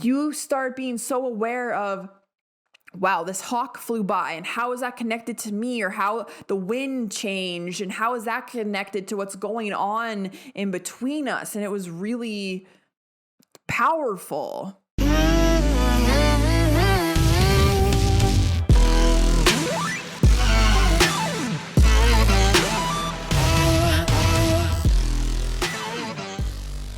you start being so aware of, wow, this hawk flew by, and how is that connected to me? Or how the wind changed, and how is that connected to what's going on in between us? And it was really powerful.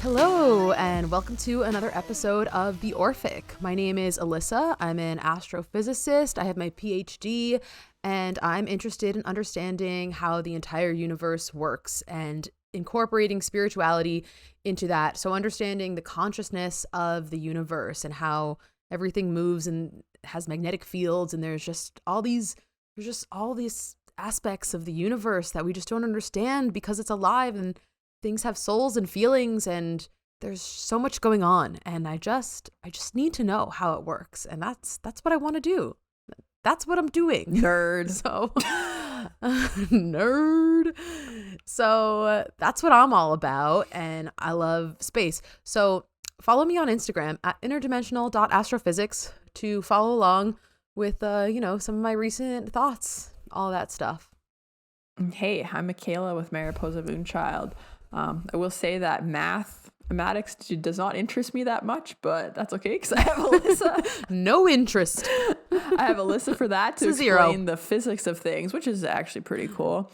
Hello, and welcome to another episode of The Orphic. My name is Alyssa. I'm an astrophysicist. I have my PhD, and I'm interested in understanding how the entire universe works and incorporating spirituality into that. So understanding the consciousness of the universe and how everything moves and has magnetic fields, and there's just all these aspects of the universe that we just don't understand because it's alive and things have souls and feelings, and there's so much going on, and I just need to know how it works, and that's what I want to do. That's what I'm doing. Nerd. So nerd. So that's what I'm all about, and I love space. So follow me on Instagram at interdimensional.astrophysics to follow along with some of my recent thoughts, all that stuff. Hey, I'm Mikayla with Mariposa Moonchild. I will say that mathematics does not interest me that much, but that's okay because I have Alyssa. No interest. I have Alyssa for that to explain the physics of things, which is actually pretty cool.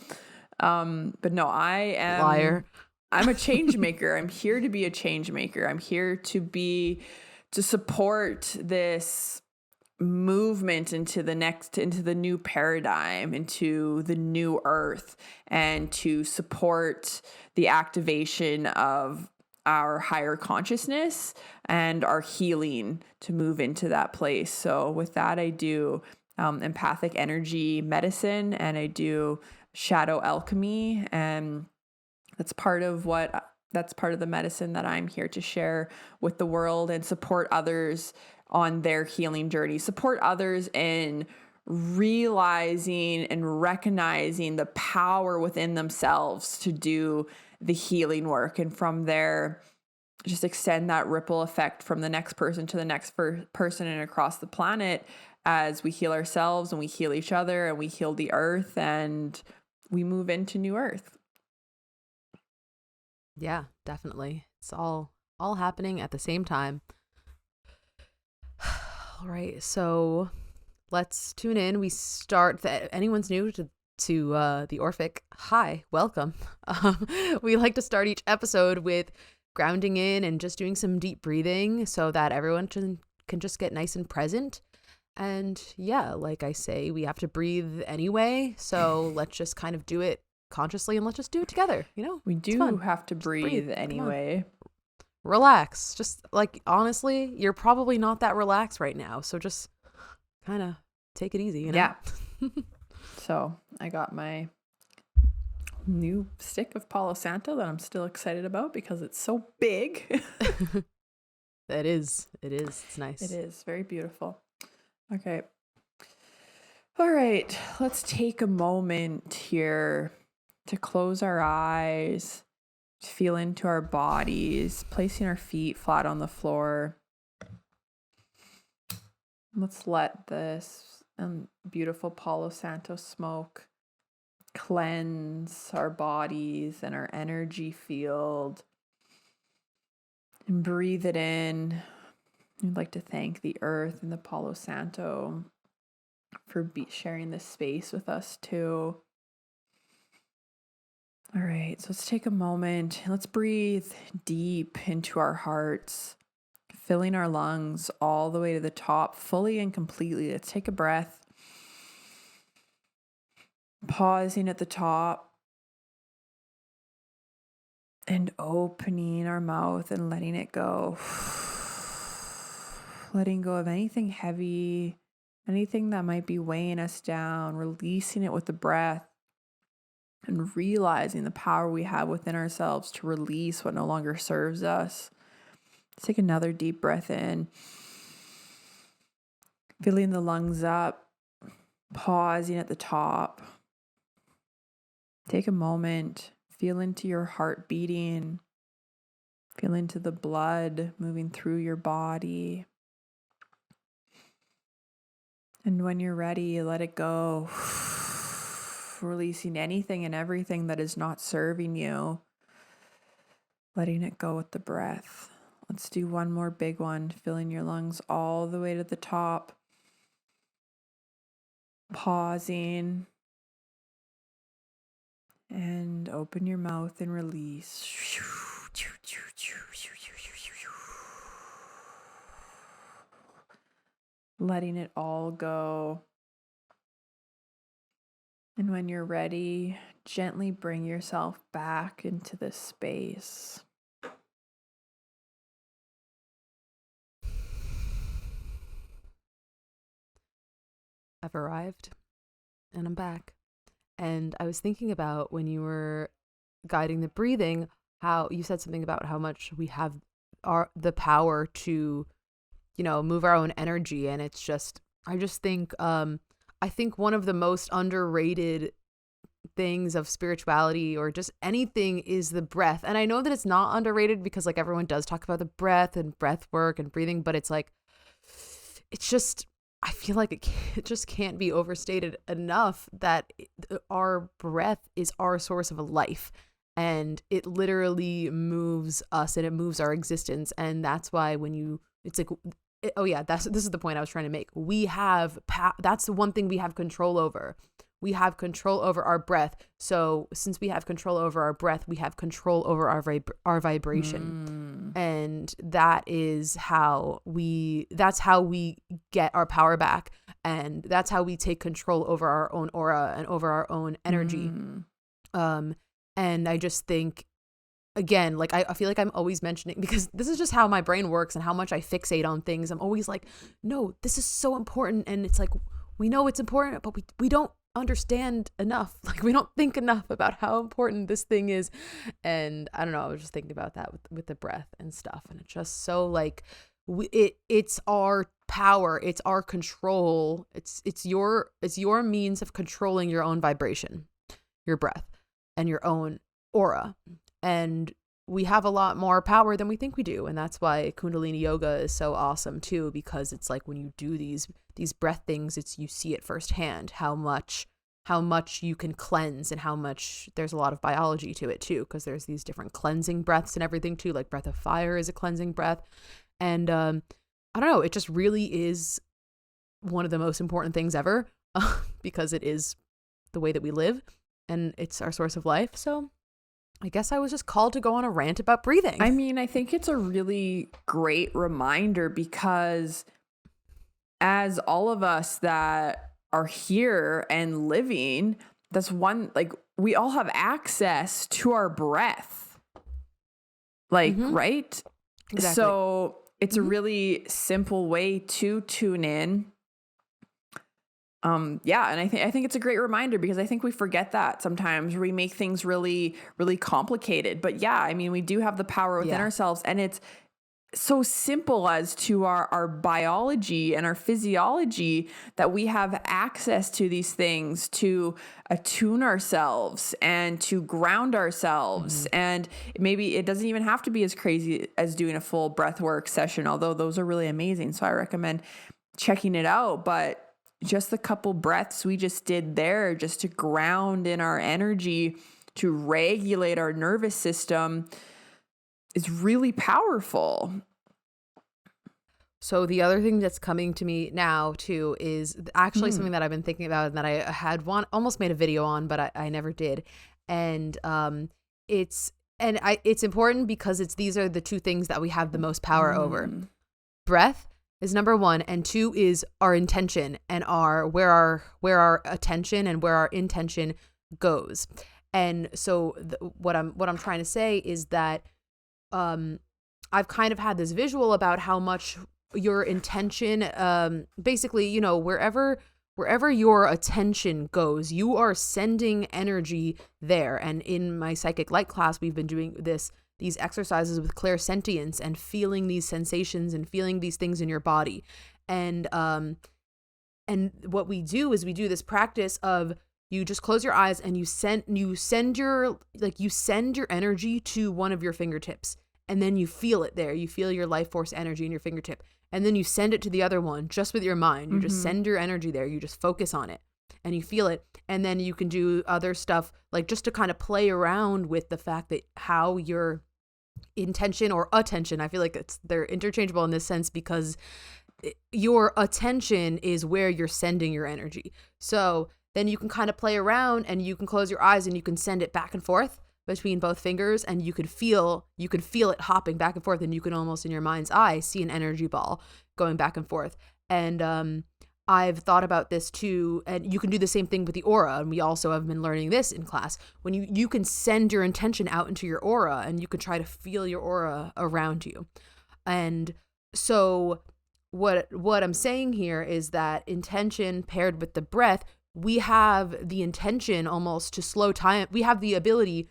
But no, I am liar. I'm a change maker. I'm here to be a change maker. I'm here to support this movement into the new paradigm, into the new earth, and to support the activation of our higher consciousness and our healing to move into that place. So with that, I do empathic energy medicine, and I do shadow alchemy, and that's part of the medicine that I'm here to share with the world and support others on their healing journey, support others in realizing and recognizing the power within themselves to do the healing work. And from there, just extend that ripple effect from the next person to the next person and across the planet as we heal ourselves and we heal each other and we heal the earth and we move into new earth. Yeah, definitely. It's all happening at the same time. All right, so let's tune in. We start. Anyone's new to the Orphic, hi, welcome. We like to start each episode with grounding in and just doing some deep breathing so that everyone can just get nice and present. And yeah, like I say, we have to breathe anyway, so let's just kind of do it consciously and let's just do it together. We do have to breathe anyway. Relax. Just like, honestly, you're probably not that relaxed right now, so just kind of take it easy, Yeah. So I got my new stick of Palo Santo that I'm still excited about because it's so big. It is. It's nice. It is very beautiful. Okay. All right. Let's take a moment here to close our eyes, feel into our bodies, placing our feet flat on the floor. Let's let this beautiful Palo Santo smoke cleanse our bodies and our energy field. And breathe it in. I'd like to thank the earth and the Palo Santo for sharing this space with us too. All right, so let's take a moment. Let's breathe deep into our hearts, filling our lungs all the way to the top, fully and completely. Let's take a breath. Pausing at the top and opening our mouth and letting it go. Letting go of anything heavy, anything that might be weighing us down, releasing it with the breath. And realizing the power we have within ourselves to release what no longer serves us. Let's take another deep breath in. Filling the lungs up. Pausing at the top. Take a moment. Feel into your heart beating. Feel into the blood moving through your body. And when you're ready, let it go. Releasing anything and everything that is not serving you. Letting it go with the breath. Let's do one more big one, filling your lungs all the way to the top. Pausing. And open your mouth and release. Letting it all go. And when you're ready, gently bring yourself back into this space. I've arrived and I'm back. And I was thinking about when you were guiding the breathing, how you said something about how much we have the power to, move our own energy. And it's just, I think one of the most underrated things of spirituality or just anything is the breath. And I know that it's not underrated because like everyone does talk about the breath and breath work and breathing, but it's like, it's just, I feel like it just can't be overstated enough that our breath is our source of life, and it literally moves us and it moves our existence. And that's why this is the point I was trying to make. We have that's the one thing we have control over. We have control over our breath. So since we have control over our breath, we have control over our vibration. And that's how we get our power back. And that's how we take control over our own aura and over our own energy. And I just think, again, like I feel like I'm always mentioning, because this is just how my brain works and how much I fixate on things. I'm always like, no, this is so important. And it's like, we know it's important, but we don't understand enough. Like we don't think enough about how important this thing is. And I don't know, I was just thinking about that with the breath and stuff. And it's just so like, it's our power, it's our control. It's your means of controlling your own vibration, your breath, and your own aura. And we have a lot more power than we think we do. And that's why Kundalini yoga is so awesome too, because it's like when you do these breath things, you see it firsthand, how much you can cleanse and how much there's a lot of biology to it too, because there's these different cleansing breaths and everything too, like breath of fire is a cleansing breath. And I don't know, it just really is one of the most important things ever because it is the way that we live and it's our source of life. So I guess I was just called to go on a rant about breathing. I mean, I think it's a really great reminder because as all of us that are here and living, that's one, like we all have access to our breath, like, right? Exactly. So it's a really simple way to tune in. And I think it's a great reminder because I think we forget that sometimes we make things really, really complicated. But yeah, I mean, we do have the power within ourselves, and it's so simple as to our biology and our physiology that we have access to these things to attune ourselves and to ground ourselves. And maybe it doesn't even have to be as crazy as doing a full breath work session, although those are really amazing. So I recommend checking it out. But just the couple breaths we just did there, just to ground in our energy, to regulate our nervous system, is really powerful. So the other thing that's coming to me now too is actually something that I've been thinking about and that I had almost made a video on, but I never did. And it's important because these are the two things that we have the most power over. Breath is number one, and two is our intention and where our attention and where our intention goes. And so what I'm trying to say is that I've kind of had this visual about how much your intention, basically, wherever your attention goes, you are sending energy there. And in my psychic light class, we've been doing these exercises with clairsentience and feeling these sensations and feeling these things in your body. And what we do is we do this practice of you just close your eyes and you send your energy to one of your fingertips, and then you feel it there. You feel your life force energy in your fingertip, and then you send it to the other one just with your mind. You just send your energy there. You just focus on it and you feel it. And then you can do other stuff, like just to kind of play around with the fact that how your intention or attention, I feel like they're interchangeable in this sense, because your attention is where you're sending your energy. So then you can kind of play around and you can close your eyes and you can send it back and forth between both fingers, and you could feel it hopping back and forth, and you can almost in your mind's eye see an energy ball going back and forth. And I've thought about this too, and you can do the same thing with the aura, and we also have been learning this in class. When you can send your intention out into your aura, and you can try to feel your aura around you. And so what I'm saying here is that intention paired with the breath, we have the intention almost to slow time. We have the ability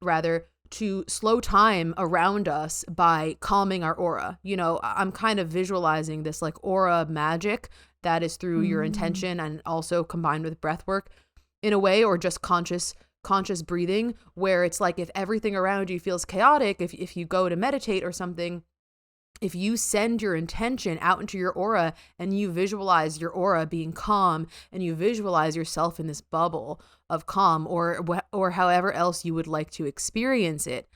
rather to slow time around us by calming our aura. You know, I'm kind of visualizing this like aura magic that is through your intention, and also combined with breath work in a way, or just conscious breathing, where it's like if everything around you feels chaotic, if you go to meditate or something, if you send your intention out into your aura and you visualize your aura being calm, and you visualize yourself in this bubble of calm, or however else you would like to experience it,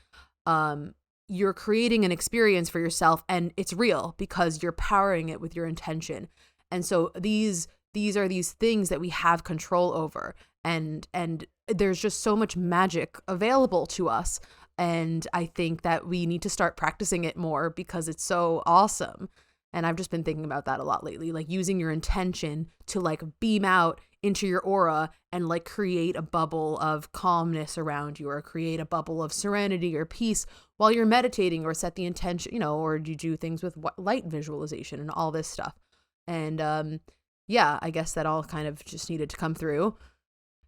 you're creating an experience for yourself, and it's real because you're powering it with your intention. And so these are these things that we have control over, and there's just so much magic available to us. And I think that we need to start practicing it more because it's so awesome. And I've just been thinking about that a lot lately, like using your intention to like beam out into your aura and like create a bubble of calmness around you, or create a bubble of serenity or peace while you're meditating, or set the intention, you know, or you do things with light visualization and all this stuff. And yeah, I guess that all kind of just needed to come through.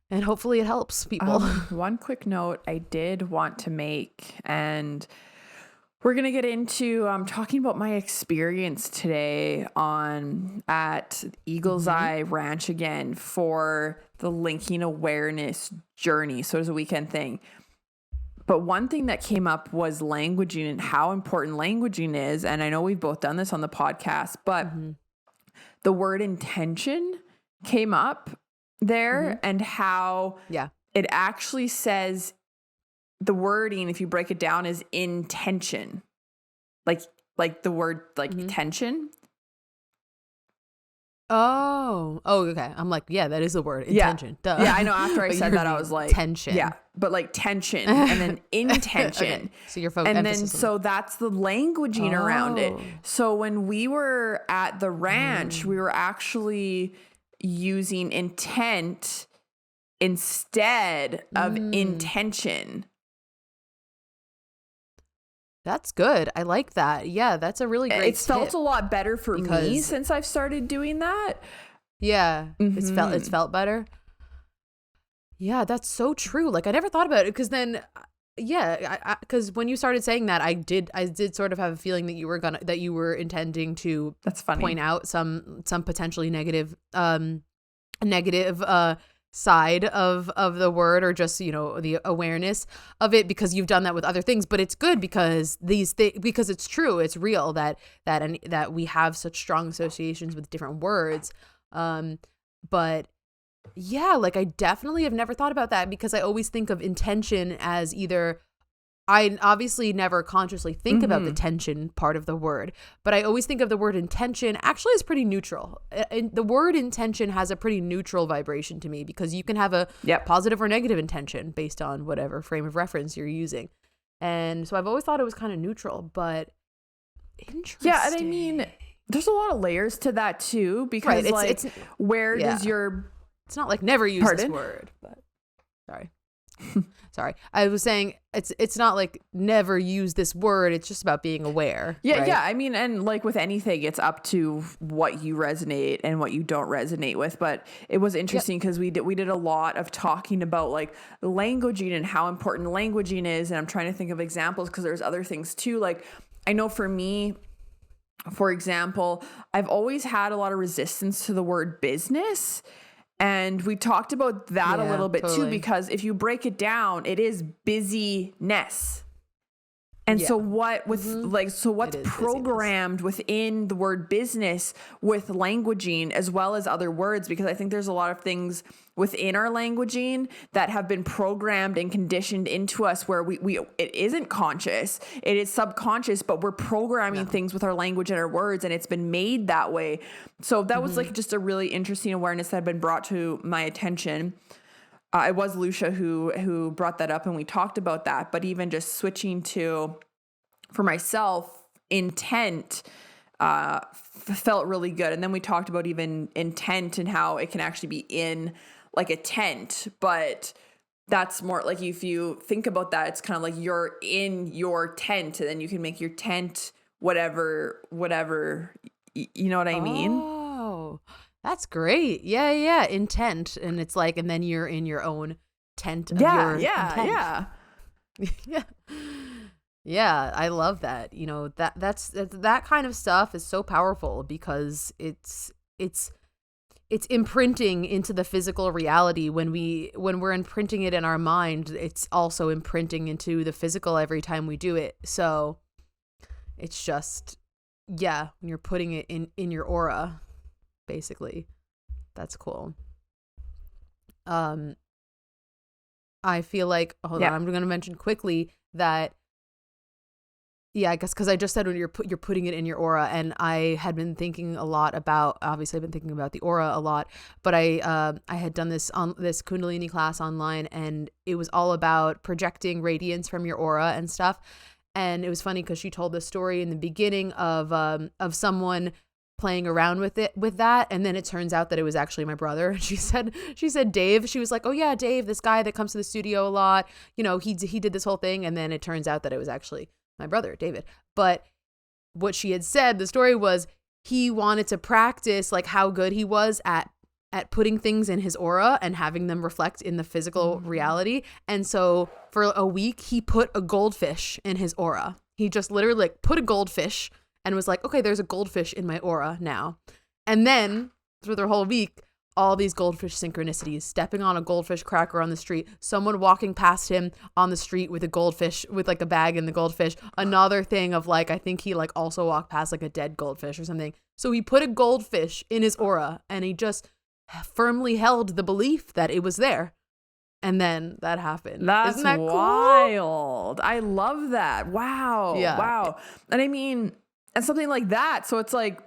And hopefully it helps people. One quick note I did want to make, and we're going to get into talking about my experience today at Eagle's Eye Ranch again for the linking awareness journey. So it was a weekend thing. But one thing that came up was languaging and how important languaging is. And I know we've both done this on the podcast, but the word intention came up there, and how it actually says, the wording, if you break it down, is intention, like the word tension. Oh, okay. I'm like, yeah, that is the word, intention. Duh. Yeah, I know. After I said that, I was like, tension. Yeah, but like tension and then intention. Okay. So your focus, and then so that's the languaging around it. So when we were at the ranch, we were actually using intent instead of intention. That's good. I like that. Yeah, that's a really great It's felt a lot better for me since I've started doing that. Yeah, it's felt better. Yeah, that's so true. Like I never thought about it, because then because when you started saying that, I did sort of have a feeling that you were intending to point out some potentially negative side of the word, or just, you know, the awareness of it, because you've done that with other things. But it's good because because it's true, it's real that we have such strong associations with different words. But yeah, like I definitely have never thought about that, because I always think of intention as either, I obviously never consciously think about the tension part of the word, but I always think of the word intention actually as pretty neutral. The word intention has a pretty neutral vibration to me, because you can have a positive or negative intention based on whatever frame of reference you're using. And so I've always thought it was kind of neutral, but interesting. Yeah, and I mean, there's a lot of layers to that too, because does your... It's not like never use this word, but sorry. I was saying it's not like never use this word. It's just about being aware. Yeah, right? yeah. I mean, and like with anything, it's up to what you resonate and what you don't resonate with. But it was interesting because we did a lot of talking about like languaging and how important languaging is. And I'm trying to think of examples, because there's other things too. Like I know for me, for example, I've always had a lot of resistance to the word business. And we talked about that a little bit too, because if you break it down, it is busyness. And so what with like, so what's It is programmed within the word business with languaging as well as other words? Because I think there's a lot of things within our languaging that have been programmed and conditioned into us where we it isn't conscious, it is subconscious, but we're programming things with our language and our words, and it's been made that way. So that was like just a really interesting awareness that had been brought to my attention. It was Lucia who brought that up, and we talked about that. But even just switching to, for myself, intent felt really good. And then we talked about even intent and how it can actually be in like a tent. But that's more like, if you think about that, it's kind of like you're in your tent, and then you can make your tent whatever, you know what I mean? Oh, that's great. Yeah. Intent. And it's like, and then you're in your own tent of your intent. Yeah. Yeah, I love that. You know, that's that kind of stuff is so powerful because it's imprinting into the physical reality. When we're imprinting it in our mind, it's also imprinting into the physical every time we do it. So it's just, when you're putting it in your aura, basically. That's cool. I feel like, hold on, I'm going to mention quickly that, I guess because I just said when you're putting it in your aura, and I had been thinking a lot about, obviously I've been thinking about the aura a lot, but I had done this Kundalini class online, and it was all about projecting radiance from your aura and stuff. And it was funny because she told this story in the beginning of someone playing around with that, and then it turns out that it was actually my brother. And she said Dave. She was like, oh yeah, Dave, this guy that comes to the studio a lot, you know, he did this whole thing. And then it turns out that it was actually my brother, David. But what she had said, the story was, he wanted to practice like how good he was at putting things in his aura and having them reflect in the physical reality. And so for a week he put a goldfish in his aura. He just literally like put a goldfish and was like, okay, there's a goldfish in my aura now. And then through the whole week, all these goldfish synchronicities, stepping on a goldfish cracker on the street, someone walking past him on the street with a goldfish, with like a bag in the goldfish, another thing of like, I think he like also walked past like a dead goldfish or something. So he put a goldfish in his aura, and he just firmly held the belief that it was there. And then that happened. Isn't that wild? Cool? I love that. Wow. Yeah. Wow. And I mean, and something like that. So it's like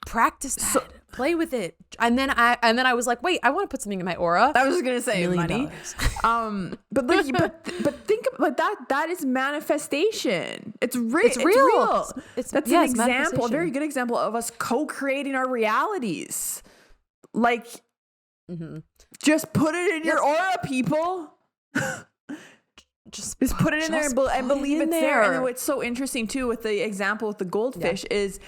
practice that. Play with it. And then I was like, wait, I want to put something in my aura. I was just gonna say money. But think like that is manifestation. It's real. It's real. That's an example, a very good example of us co-creating our realities. Like, just put it in your aura, people. Just put it in there and believe it's there. And what's so interesting too with the example with the goldfish is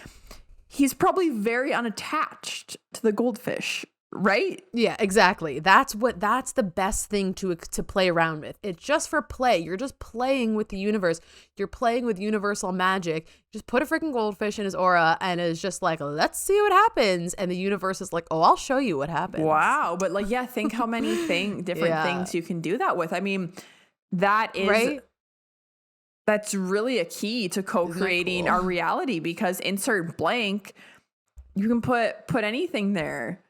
he's probably very unattached to the goldfish, right? Yeah, exactly. That's the best thing to play around with. It's just for play. You're just playing with the universe. You're playing with universal magic. Just put a freaking goldfish in his aura, and it's just like, let's see what happens. And the universe is like, oh, I'll show you what happens. Wow. But like, think how many different things you can do that with. I mean, that is right. That's really a key to co-creating our reality, because insert blank, you can put anything there.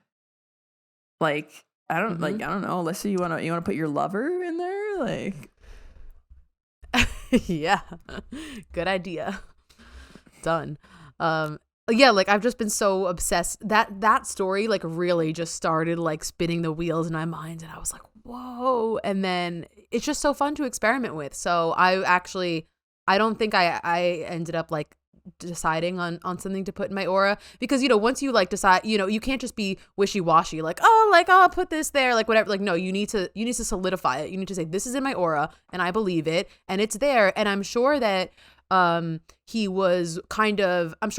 Like, I don't know, Alyssa, you want to put your lover in there? Like, yeah, good idea. Done. Yeah, like I've just been so obsessed that story like really just started like spinning the wheels in my mind, and I was like, whoa. And then it's just so fun to experiment with. So I don't think I ended up like deciding on something to put in my aura, because, you know, once you like decide, you know, you can't just be wishy-washy like, oh, I'll put this there, like whatever. Like, no, you need to solidify it. You need to say, this is in my aura and I believe it and it's there. And I'm sure that I'm sure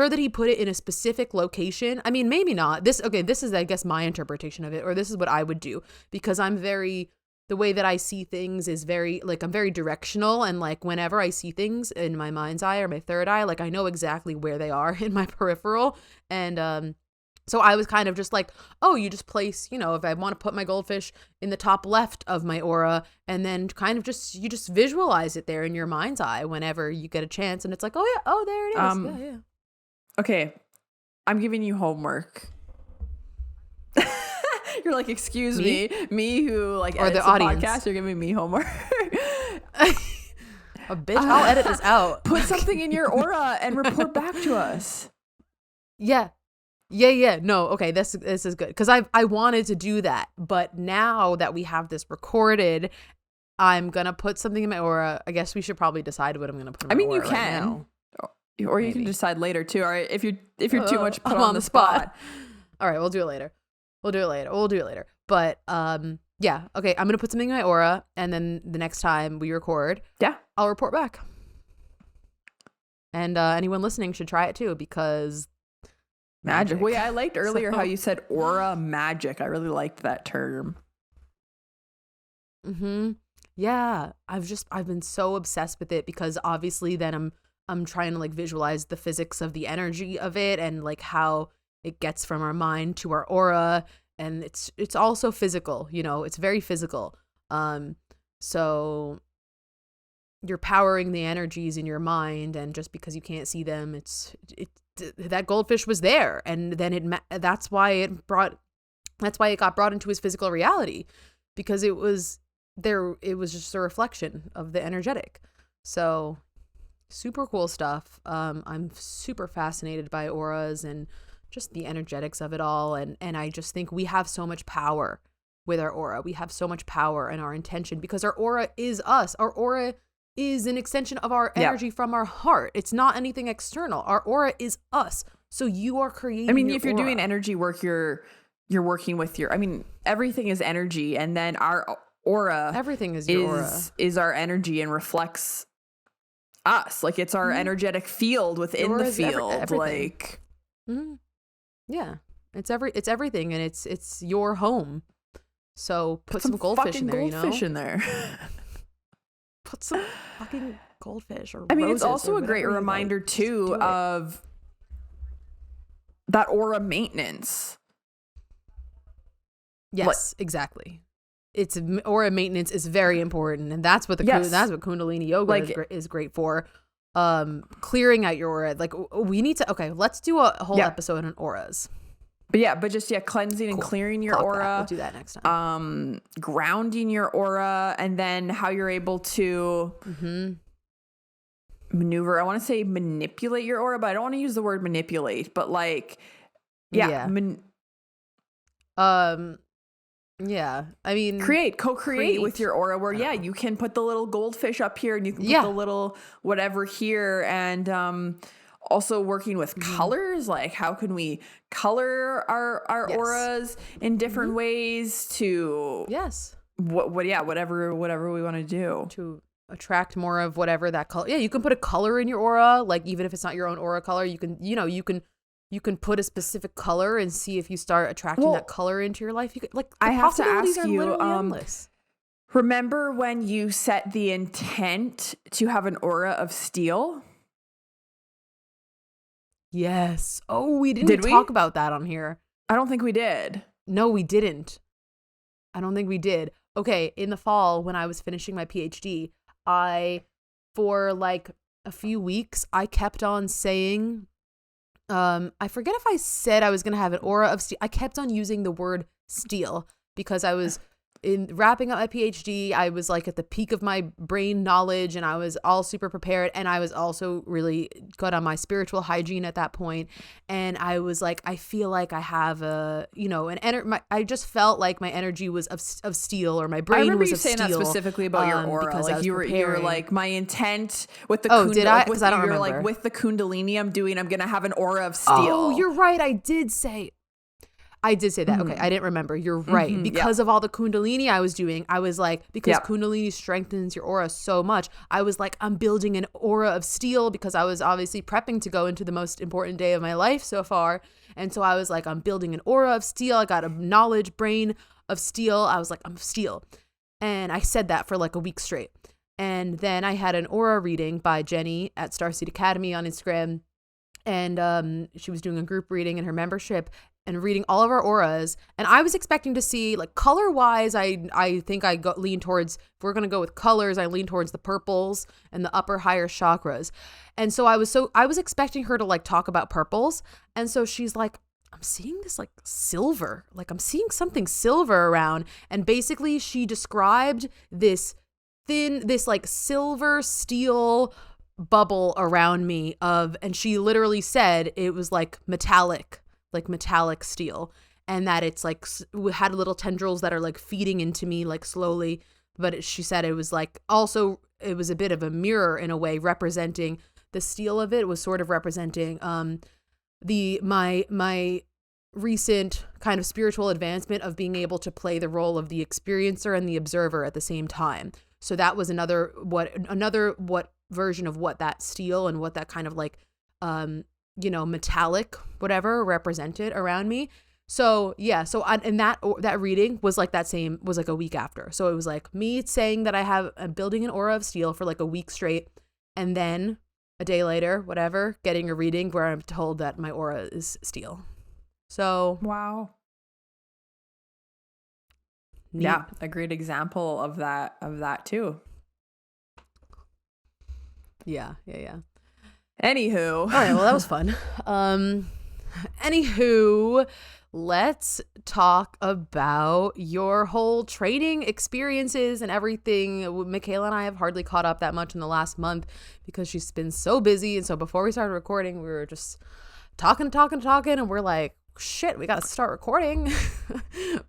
that he put it in a specific location. I mean, maybe not. This is, I guess, my interpretation of it, or this is what I would do, because the way that I see things is very, like, I'm very directional, and like whenever I see things in my mind's eye or my third eye, like I know exactly where they are in my peripheral. And So I was kind of just like, oh, you just place, if I want to put my goldfish in the top left of my aura, and then kind of you just visualize it there in your mind's eye whenever you get a chance. And it's like, oh yeah, oh, there it is. Yeah. Okay. I'm giving you homework. You're like, excuse me who like edits the podcast. You're giving me homework. A bitch, I'll edit this out. Put something in your aura and report back to us. Yeah. No, okay, this is good because I wanted to do that, but now that we have this recorded, I'm gonna put something in my aura. I guess we should probably decide what I'm gonna put in my aura. You can, right now. Or you can decide later too. All right, if you're too much put on the spot. All right, we'll do it later. But yeah, okay, I'm gonna put something in my aura, and then the next time we record, I'll report back. And anyone listening should try it too because. Magic. Well, yeah, I liked earlier how you said aura magic. I really liked that term. Yeah, I've been so obsessed with it because obviously then I'm trying to like visualize the physics of the energy of it and like how it gets from our mind to our aura, and it's also physical, it's very physical. So you're powering the energies in your mind, and just because you can't see them, that goldfish was there, and then that's why it got brought into his physical reality, because it was just a reflection of the energetic. So super cool stuff. I'm super fascinated by auras and just the energetics of it all, and I just think we have so much power with our aura. We have so much power in our intention because our aura is us. Our aura is an extension of our energy from our heart. It's not anything external. Our aura is us. So you are creating. I mean, if you're doing energy work, you're working with everything is energy, and then our aura, everything is your aura, is our energy and reflects us. Like it's our energetic field within the field. Like, yeah, it's everything, and it's your home. So put some goldfish in there. Goldfish in there. Put some fucking goldfish or it's also a great reminder too of that aura maintenance. Yes, exactly. It's aura maintenance is very important, and that's what that's what Kundalini yoga is great for. Clearing out your aura. Like we need to. Let's do a whole episode on auras. But just cleansing and clearing your aura. We'll do that next time. Grounding your aura, and then how you're able to maneuver. I want to say manipulate your aura, but I don't want to use the word manipulate. But I mean, co-create with your aura. Where you can put the little goldfish up here, and you can put the little whatever here, and also working with colors, like how can we color our auras in different ways to whatever we want to do to attract more of whatever that color. Yeah, you can put a color in your aura, like even if it's not your own aura color, you can you can put a specific color and see if you start attracting that color into your life. You could, like, the possibilities are literally endless. Remember when you set the intent to have an aura of steel? Yes. Oh, we didn't talk about that on here. I don't think we did. No, we didn't. I don't think we did. Okay, in the fall when I was finishing my PhD, for like a few weeks, I kept on saying, I forget if I said I was going to have an aura of steel. I kept on using the word steel because I was in wrapping up my PhD. I was like at the peak of my brain knowledge, and I was all super prepared, and I was also really good on my spiritual hygiene at that point. And I was like, I feel like I have I just felt like my energy was of steel, or my brain was of steel. I remember you saying that specifically about your aura. Like you were like, my intent with the did I? Because I don't remember. Like, with the Kundalini I'm going to have an aura of steel. Oh, you're right. I did say that. Okay, I didn't remember. You're right. Because of all the Kundalini I was doing, I was like, because Kundalini strengthens your aura so much, I was like, I'm building an aura of steel, because I was obviously prepping to go into the most important day of my life so far. And so I was like, I'm building an aura of steel. I got a knowledge brain of steel. I was like, I'm steel. And I said that for like a week straight. And then I had an aura reading by Jenny at Starseed Academy on Instagram. and she was doing a group reading in her membership and reading all of our auras. And I was expecting to see, like, color wise, I think I lean towards, if we're going to go with colors, I lean towards the purples and the upper higher chakras. And so I was expecting her to like talk about purples. And so she's like, I'm seeing this like silver, like I'm seeing something silver around. And basically she described this like silver steel bubble around me and she literally said it was like metallic steel, and that it's like had little tendrils that are like feeding into me like slowly. But she said it was like, also it was a bit of a mirror in a way, representing the steel of it was sort of representing my recent kind of spiritual advancement of being able to play the role of the experiencer and the observer at the same time. So that was another version of what that steel and what that kind of like metallic whatever represented around me. So yeah, and that reading was like was like a week after. So it was like me saying that I'm building an aura of steel for like a week straight, and then a day later, whatever, getting a reading where I'm told that my aura is steel. So wow. Neat. Yeah, a great example of that too. Yeah. Anywho. All right, well, that was fun. Anywho, let's talk about your whole training experiences and everything. Mikayla and I have hardly caught up that much in the last month because she's been so busy. And so before we started recording, we were just talking, and we're like, shit, we got to start recording.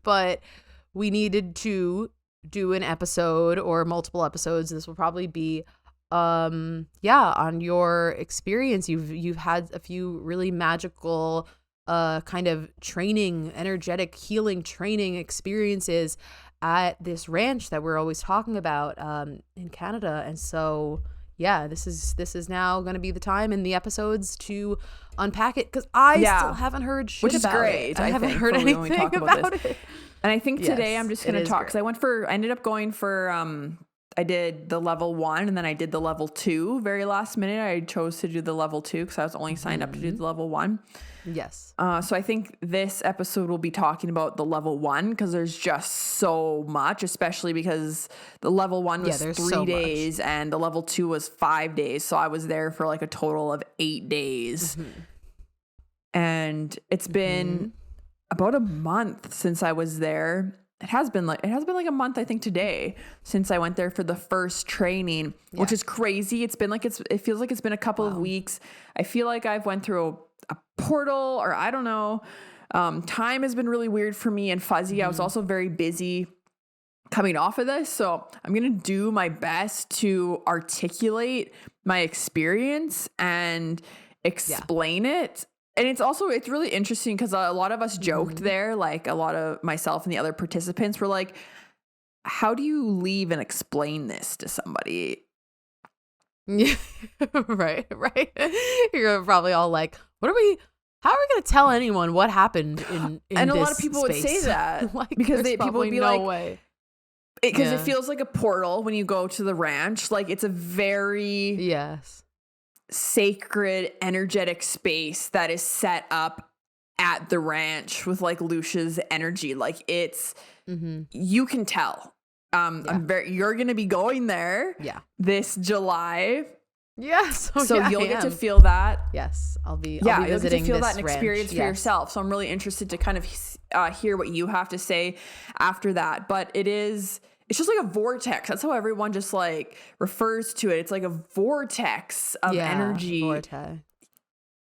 But we needed to do an episode or multiple episodes. This will probably be on your experience. You've had a few really magical kind of training, energetic healing training experiences at this ranch that we're always talking about in Canada. And so yeah, this is now going to be the time in the episodes to unpack it, because I still haven't heard shit about it. Which is great. I haven't heard anything about it. And I think today I'm just going to talk, because I ended up going for I did the level 1 and then I did the level 2 very last minute. I chose to do the level 2 because I was only signed up to do the level 1. Yes. So I think this episode will be talking about the level 1 because there's just so much, especially because the level 1 was 3 days and the level 2 was 5 days. So I was there for like a total of 8 days. Mm-hmm. And it's been about a month since I was there. It has been like a month, I think, today since I went there for the first training, which is crazy. It feels like it's been a couple of weeks. I feel like I've went through a portal, or I don't know. Time has been really weird for me and fuzzy. I was also very busy coming off of this. So I'm going to do my best to articulate my experience and explain it. And it's really interesting because a lot of us joked there, like a lot of myself and the other participants were like, how do you leave and explain this to somebody? Yeah, right. You're probably all like, how are we going to tell anyone what happened in and this a lot of people space? Would say that like, because people would be no like, way. Because it feels like a portal when you go to the ranch. Like it's a very sacred, energetic space that is set up at the ranch with like Lucia's energy. Like it's, you can tell. You're going to be going there this July. Yes. So you'll get to feel that. Yes. I'll be you'll visiting get to feel this that and experience for yourself. So I'm really interested to kind of hear what you have to say after that. But it's just like a vortex. That's how everyone just like refers to it. It's like a vortex of energy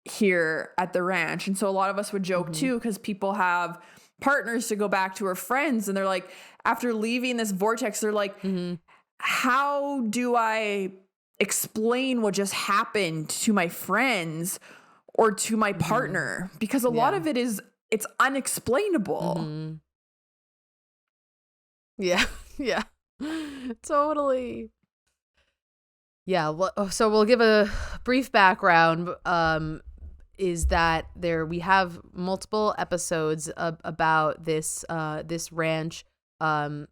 here at the ranch. And so a lot of us would joke too, because people have partners to go back to, or friends. And they're like, after leaving this vortex, they're like, how do I explain what just happened to my friends or to my partner? Because a lot of it's unexplainable. Yeah. Yeah, totally. Yeah, well, so we'll give a brief background. Is that we have multiple episodes about this ranch. One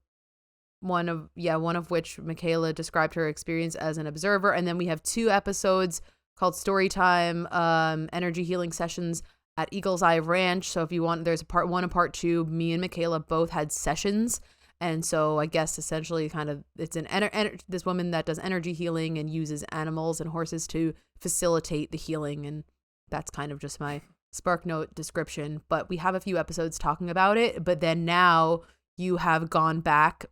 of which Mikayla described her experience as an observer, and then we have 2 episodes called Storytime Energy Healing Sessions at Eagle's Eye Ranch. So if you want, there's a part 1 and part 2. Me and Mikayla both had sessions. And so I guess essentially kind of it's this woman that does energy healing and uses animals and horses to facilitate the healing. And that's kind of just my Spark Note description. But we have a few episodes talking about it. But then now you have gone back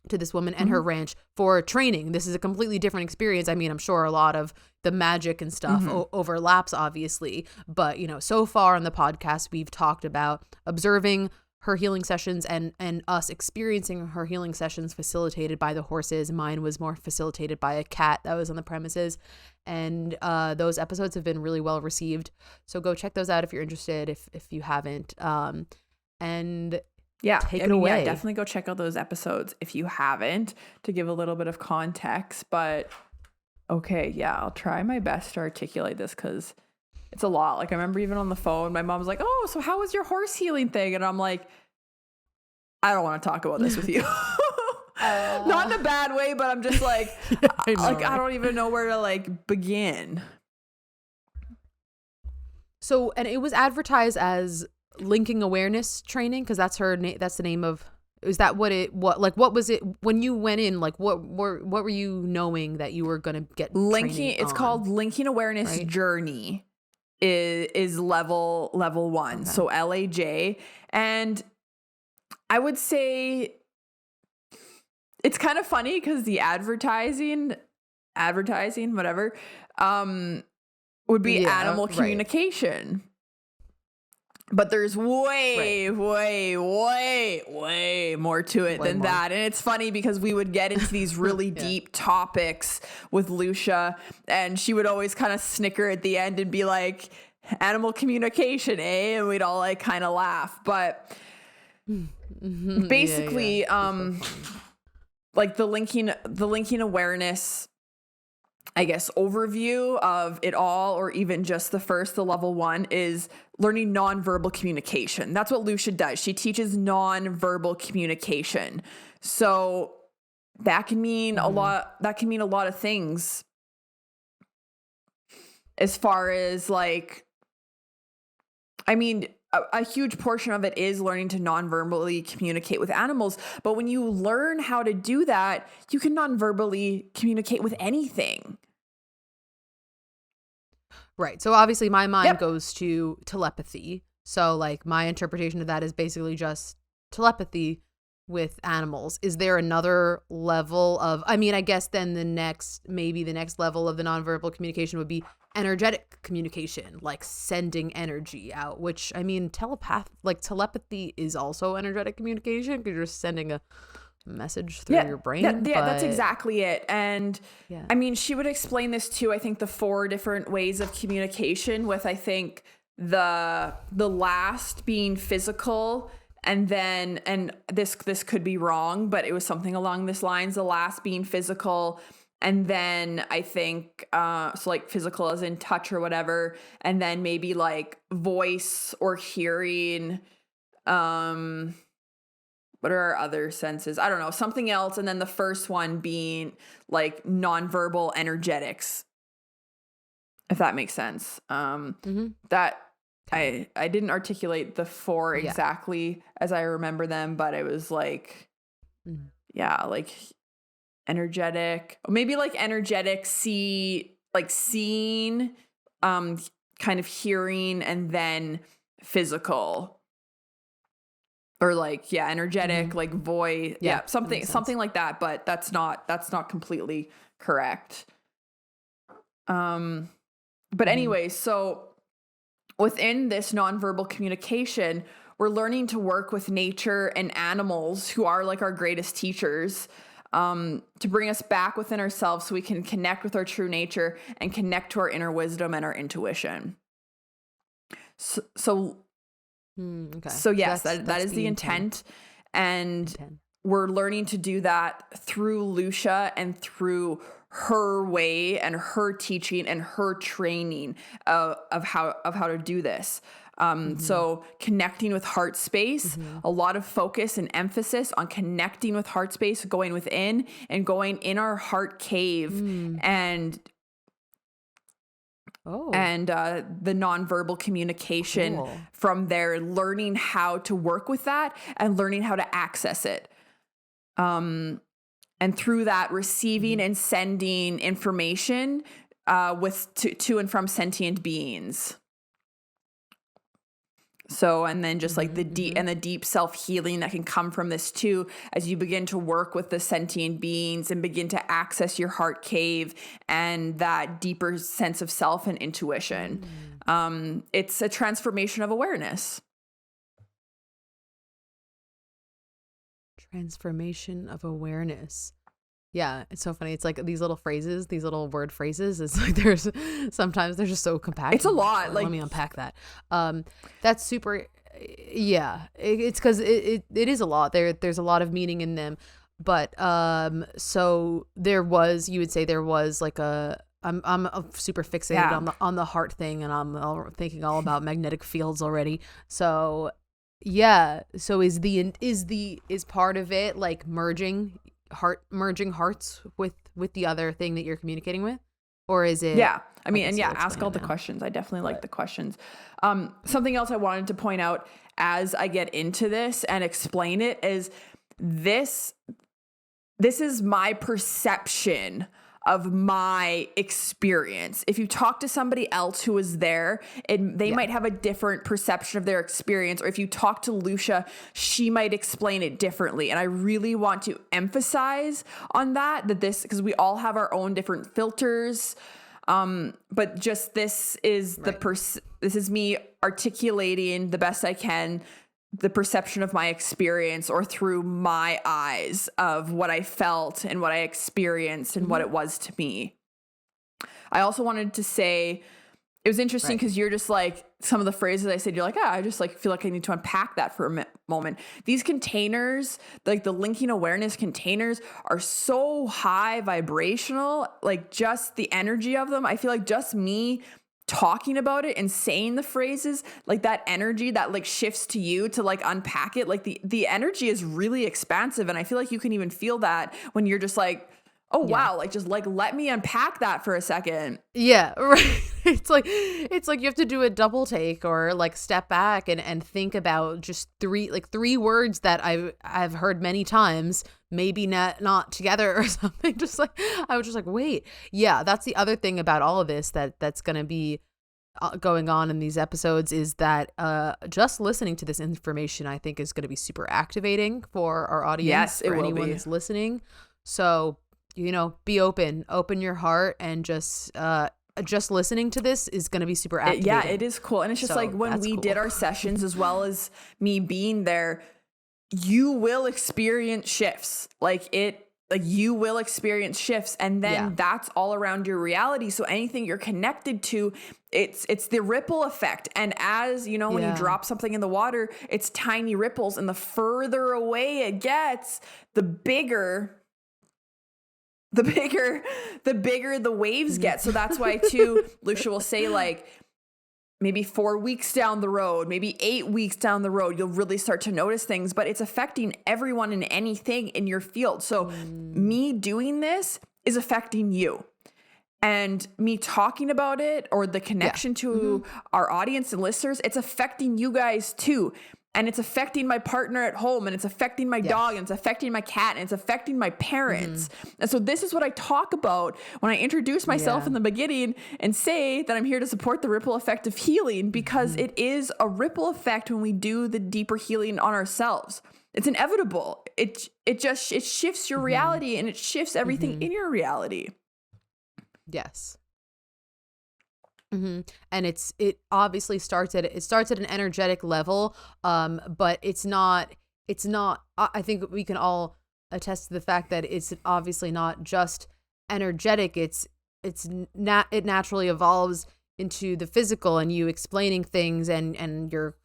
to this woman and her ranch for training. This is a completely different experience. I mean, I'm sure a lot of the magic and stuff overlaps, obviously. But, you know, so far on the podcast, we've talked about observing her healing sessions and us experiencing her healing sessions facilitated by the horses. Mine was more facilitated by a cat that was on the premises. And those episodes have been really well received. So go check those out if you're interested, if you haven't. And yeah, take it away. Yeah, definitely go check out those episodes if you haven't, to give a little bit of context. But okay, yeah, I'll try my best to articulate this because it's a lot. Like I remember even on the phone, my mom was like, "Oh, so how was your horse healing thing?" And I'm like, "I don't want to talk about this with you." Not in a bad way, but I'm just like, I don't even know where to like begin. So, and it was advertised as linking awareness training because that's her that's the name of. Is that what was it when you went in? Like what were you knowing that you were gonna get linking? It's called Linking Awareness Journey. Is level 1, okay. So LAJ, and I would say it's kind of funny because the advertising whatever would be animal communication. But there's way more to it than that. And it's funny because we would get into these really deep topics with Lucia, and she would always kind of snicker at the end and be like, animal communication, eh? And we'd all like kind of laugh. But basically, like the linking awareness, I guess, overview of it all, or even just the level 1 is learning nonverbal communication. That's what Lucia does. She teaches nonverbal communication. So that can mean a lot. That can mean a lot of things as far as like, I mean, a huge portion of it is learning to non-verbally communicate with animals. But when you learn how to do that, you can non-verbally communicate with anything. Right. So obviously my mind goes to telepathy. So like my interpretation of that is basically just telepathy with animals. Is there another level of, I mean, I guess then the next level of the nonverbal communication would be energetic communication, like sending energy out, which I mean, telepathy is also energetic communication because you're sending a message through your brain. That's exactly it. And I mean, she would explain this too. I think the 4 different ways of communication, with I think the last being physical, and then, and this could be wrong, but it was something along this lines, the last being physical, and then I think so like physical as in touch or whatever, and then maybe like voice or hearing. What are our other senses? I don't know, something else. And then the first one being like nonverbal energetics, if that makes sense. That I didn't articulate the 4 exactly as I remember them, but it was like, like energetic, maybe like energetic, like seeing, kind of hearing, and then physical. Or like, energetic, like voice, something like that. But that's not completely correct. But anyway, so within this nonverbal communication, we're learning to work with nature and animals, who are like our greatest teachers, to bring us back within ourselves so we can connect with our true nature and connect to our inner wisdom and our intuition. So yes, that is the intent. And we're learning to do that through Lucia and through her way and her teaching and her training of how to do this. So connecting with heart space, a lot of focus and emphasis on connecting with heart space, going within and going in our heart cave and and the nonverbal communication Cool. from there, learning how to work with that and learning how to access it. And through that, receiving and sending information to and from sentient beings. So, and then just like the deep self-healing that can come from this too, as you begin to work with the sentient beings and begin to access your heart cave and that deeper sense of self and intuition. It's a transformation of awareness. Transformation of awareness. Yeah, it's so funny. It's like these little phrases, these little word phrases. It's like sometimes they're just so compact. It's a lot. Let me unpack that. That's super. Yeah, it's because it is a lot. There's a lot of meaning in them. But so you would say there was like I'm super fixated on the heart thing, and I'm thinking all about magnetic fields already. So yeah. So is part of it like merging hearts with the other thing that you're communicating with, or is it? Yeah, I mean, and yeah, ask all the questions. I definitely like the questions. Something else I wanted to point out as I get into this and explain it is this is my perception of my experience. If you talk to somebody else who was there, they might have a different perception of their experience. Or if you talk to Lucia, she might explain it differently. And I really want to emphasize on that this, because we all have our own different filters. But just this is this is me articulating the best I can the perception of my experience, or through my eyes of what I felt and what I experienced and what it was to me. I also wanted to say, it was interesting because you're just like, some of the phrases I said, you're like, I just like feel like I need to unpack that for a moment. These containers, like the linking awareness containers, are so high vibrational, like just the energy of them. I feel like just me talking about it and saying the phrases, like that energy that like shifts to you to like unpack it, like the energy is really expansive. And I feel like you can even feel that when you're just like, wow, like just like let me unpack that for a second. Yeah, right. It's like you have to do a double take or like step back and think about just three words that I've heard many times, maybe not together or something. Just like I was just like, wait, yeah, that's the other thing about all of this that's gonna be going on in these episodes, is that just listening to this information, I think, is going to be super activating for our audience. Yes, it for will anyone be. That's listening. So be open your heart, and just listening to this is going to be super activating. Yeah, it is cool. And it's just like when we did our sessions, as well as me being there, you will experience shifts. You will experience shifts, and then that's all around your reality. So anything you're connected to, it's the ripple effect. And as you know, when you drop something in the water, it's tiny ripples, and the further away it gets, the bigger the waves get. So that's why too, Lucia will say, like, maybe 4 weeks down the road, maybe 8 weeks down the road, you'll really start to notice things, but it's affecting everyone and anything in your field. So me doing this is affecting you, and me talking about it, or the connection to our audience and listeners, it's affecting you guys too. And it's affecting my partner at home, and it's affecting my dog, and it's affecting my cat, and it's affecting my parents. And so this is what I talk about when I introduce myself in the beginning and say that I'm here to support the ripple effect of healing, because it is a ripple effect when we do the deeper healing on ourselves. It's inevitable. It shifts your reality, and it shifts everything in your reality. Yes. And it obviously starts at an energetic level, but it's not I think we can all attest to the fact that it's obviously not just energetic. It naturally evolves into the physical, and you explaining things, and your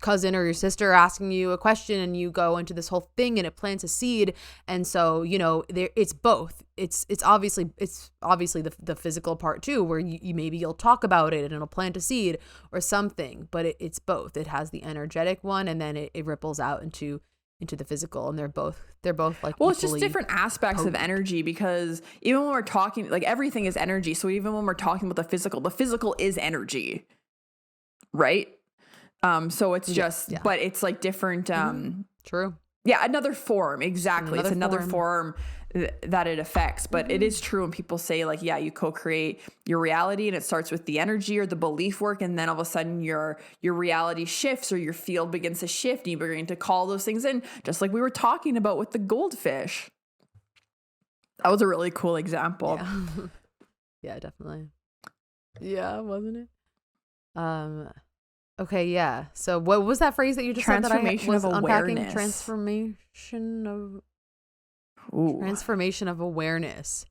cousin or your sister asking you a question, and you go into this whole thing, and it plants a seed. And so it's both. It's obviously the physical part too, where you maybe you'll talk about it and it'll plant a seed or something, but it's both. It has the energetic one, and then it ripples out into into the physical, and they're both like, well, it's just equally different aspects of potent. energy, because even when we're talking, like, everything is energy. So even when we're talking about the physical is energy, right? So it's just, yeah. but it's like different, True. yeah, another form. Exactly. It's another form that it affects. But it is true when people say, like, yeah, you co-create your reality, and it starts with the energy or the belief work. And then all of a sudden your reality shifts, or your field begins to shift, and you begin to call those things in, just like we were talking about with the goldfish. That was a really cool example. Yeah. Yeah, definitely. Yeah, wasn't it? Okay, yeah. So what was that phrase that you just said that I was unpacking? Transformation of awareness.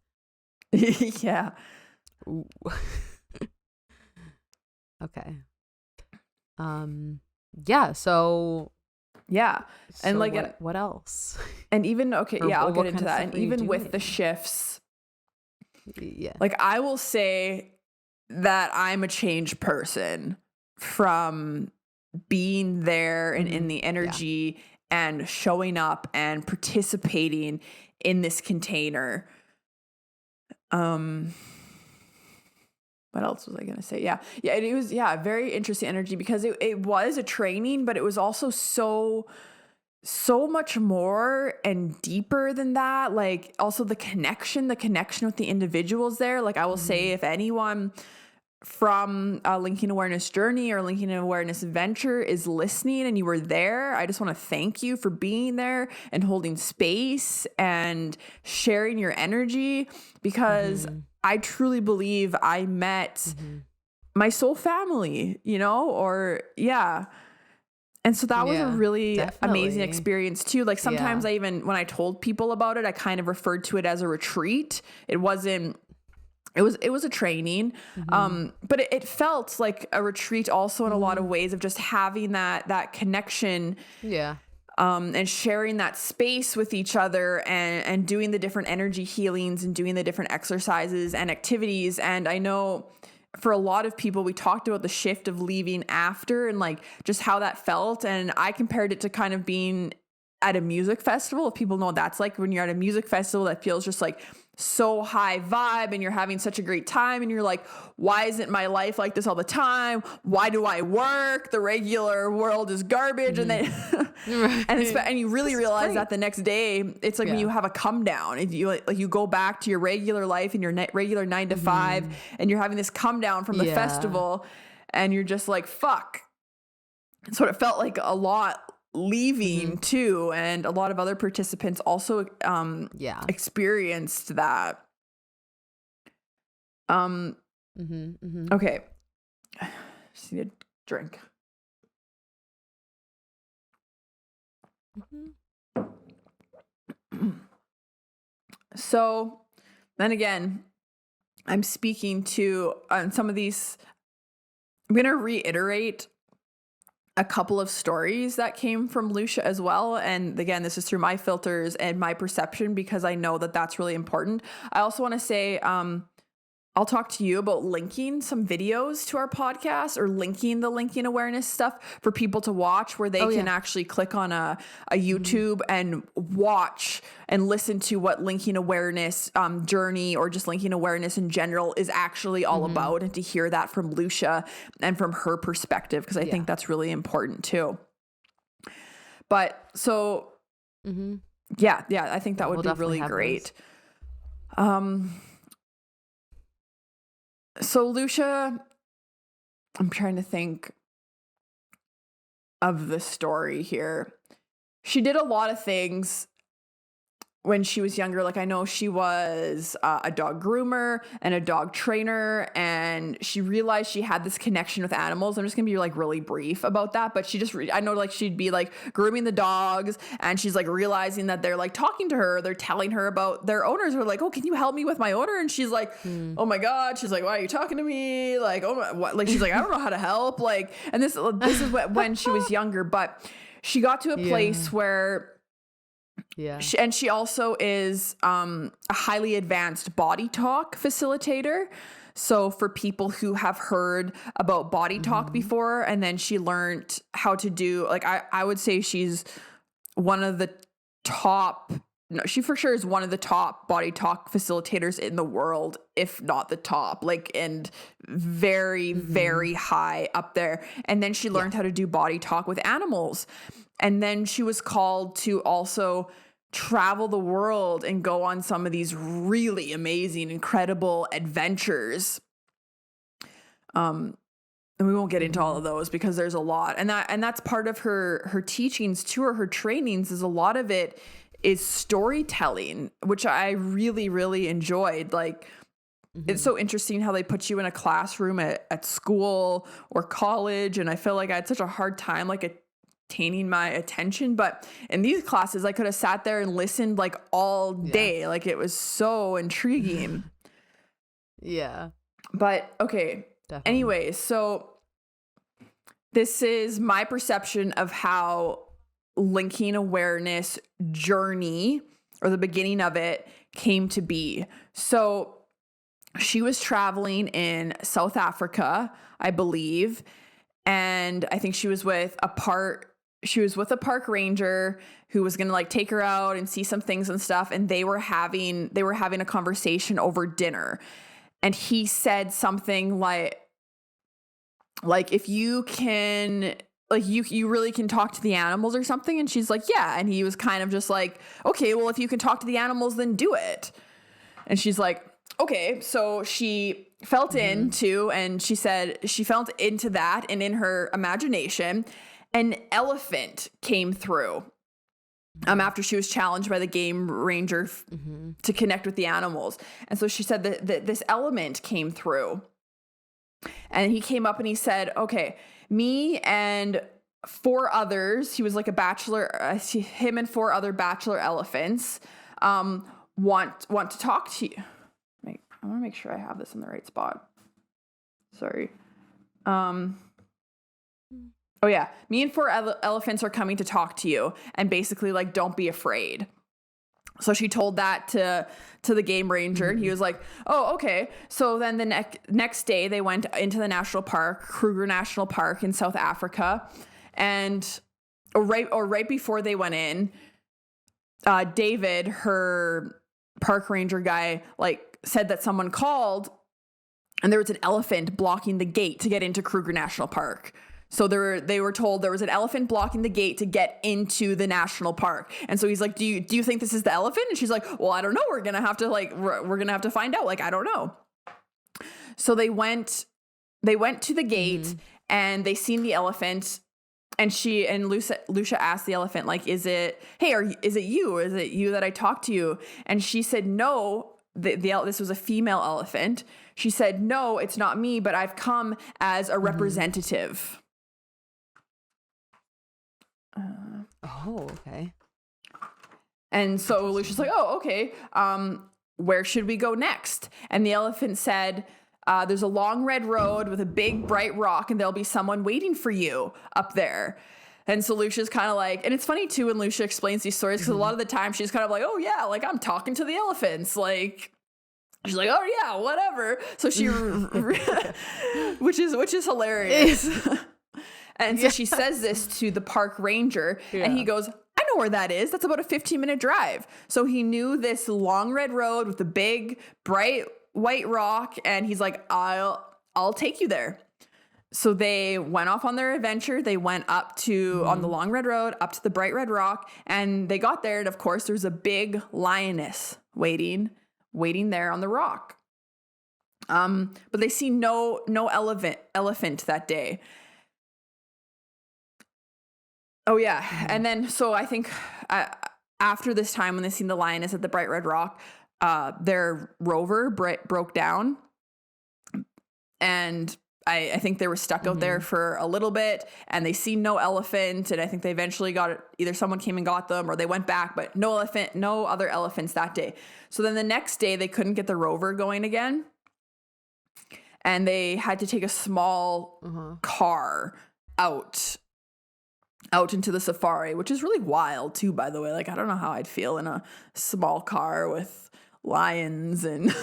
Yeah. Ooh. Okay. Yeah, so yeah. And so like what else? And even I'll get into that. And even with the doing? shifts, Yeah. like, I will say that I'm a changed person from being there and in the energy and showing up and participating in this container. What else was I going to say? Yeah, it was, very interesting energy, because it was a training, but it was also so much more and deeper than that. Like, also the connection with the individuals there. Like, I will say, if anyone from Linking Awareness Journey or Linking Awareness Adventure is listening and you were there, I just want to thank you for being there and holding space and sharing your energy, because I truly believe I met my soul family, and so that was a really amazing experience too. Like, sometimes I even, when I told people about it, I kind of referred to it as a retreat. It wasn't, it was a training. But it felt like a retreat also in a lot of ways, of just having that connection. Yeah. And sharing that space with each other, and doing the different energy healings and doing the different exercises and activities. And I know for a lot of people, we talked about the shift of leaving after, and like just how that felt. And I compared it to kind of being at a music festival. If people know what that's like, when you're at a music festival that feels just like so high vibe, and you're having such a great time, and you're like, why isn't my life like this all the time? Why do I work? The regular world is garbage. And then and you really realize that the next day. It's like when you have a come down, and you like you go back to your regular life and your regular 9 to 5, and you're having this come down from the festival, and you're just like, fuck. That's what it felt like a lot leaving too, and a lot of other participants also experienced that. Okay, just need a drink. So then again, I'm speaking to some of these. I'm going to reiterate a couple of stories that came from Lucia as well. And again, this is through my filters and my perception, because I know that that's really important. I also want to say, I'll talk to you about linking some videos to our podcast, or linking the Linking Awareness stuff for people to watch, where they can actually click on a YouTube and watch and listen to what Linking Awareness Journey, or just Linking Awareness in general, is actually all about, and to hear that from Lucia and from her perspective, because I think that's really important too. But so, I think that would be really great. So Lucia, I'm trying to think of the story here. She did a lot of things when she was younger. Like, I know she was a dog groomer and a dog trainer, and she realized she had this connection with animals. I'm just gonna be like really brief about that, but she just, I know, like, she'd be like grooming the dogs, and she's like realizing that they're like talking to her, they're telling her about their owners, are like, oh, can you help me with my owner? And she's like, oh my God, she's like, why are you talking to me? Like, oh my, what? Like, she's like, I don't know how to help. Like, and this is when she was younger, but she got to a place where she also is a highly advanced body talk facilitator. So for people who have heard about body talk before, and then she learned how to do, like, I would say she's one of the top, no, she for sure is one of the top body talk facilitators in the world, if not the top, like, and very, very high up there. And then she learned how to do body talk with animals. And then she was called to also travel the world and go on some of these really amazing, incredible adventures. And we won't get into all of those because there's a lot. And that's part of her teachings too, or her trainings, is a lot of it is storytelling, which I really, really enjoyed. Like, it's so interesting how they put you in a classroom at school or college. And I feel like I had such a hard time, like, attaining my attention. But in these classes, I could have sat there and listened like all day. Like, it was so intriguing. Yeah. But okay. Definitely. Anyway, so this is my perception of how linking awareness journey, or the beginning of it, came to be. So she was traveling in South Africa, I believe, and I think she was with a park ranger who was going to like take her out and see some things and stuff, and they were having a conversation over dinner. And he said something like if you can, like, you really can talk to the animals or something. And she's like, yeah. And he was kind of just like, okay, well, if you can talk to the animals, then do it. And she's like, okay. So she felt into, and she said she felt into that. And in her imagination, an elephant came through after she was challenged by the game ranger to connect with the animals. And so she said that this element came through, and he came up and he said, okay, me and 4 others, he was like a bachelor, him and 4 other bachelor elephants, want to talk to you. Wait, I want to make sure I have this in the right spot. Sorry. Oh yeah, me and 4 elephants are coming to talk to you, and basically like, don't be afraid. So she told that to the game ranger, and he was like, oh, okay. So then the next day they went into the national park, Kruger National Park in South Africa. And right before they went in, David, her park ranger guy, like, said that someone called and there was an elephant blocking the gate to get into Kruger National Park. So they were told there was an elephant blocking the gate to get into the national park. And so he's like, do you think this is the elephant? And she's like, well, I don't know. We're going to have to find out. Like, I don't know. So they went to the gate and they seen the elephant, and Lucia asked the elephant, like, is it you? Is it you that I talked to you? And she said, no, this was a female elephant. She said, no, it's not me, but I've come as a representative. Oh, okay. And so Lucia's like, oh, okay. Where should we go next? And the elephant said, there's a long red road with a big bright rock, and there'll be someone waiting for you up there. And so Lucia's kind of like, and it's funny too when Lucia explains these stories, because a lot of the time she's kind of like, oh yeah, like, I'm talking to the elephants. Like, she's like, oh yeah, whatever. So she, which is hilarious. And so she says this to the park ranger, and he goes, I know where that is. That's about a 15-minute drive. So he knew this long red road with a big bright white rock, and he's like, I'll take you there. So they went off on their adventure. They went up to on the long red road up to the bright red rock, and they got there, and of course there's a big lioness waiting there on the rock. But they see no elephant that day. Oh yeah. And then, so I think after this time, when they seen the lioness at the bright red rock, their rover broke down, and I think they were stuck out there for a little bit, and they see no elephant. And I think they eventually got it. Either someone came and got them, or they went back, but no other elephants that day. So then the next day they couldn't get the rover going again, and they had to take a small car out into the safari, which is really wild too, by the way. Like, I don't know how I'd feel in a small car with lions and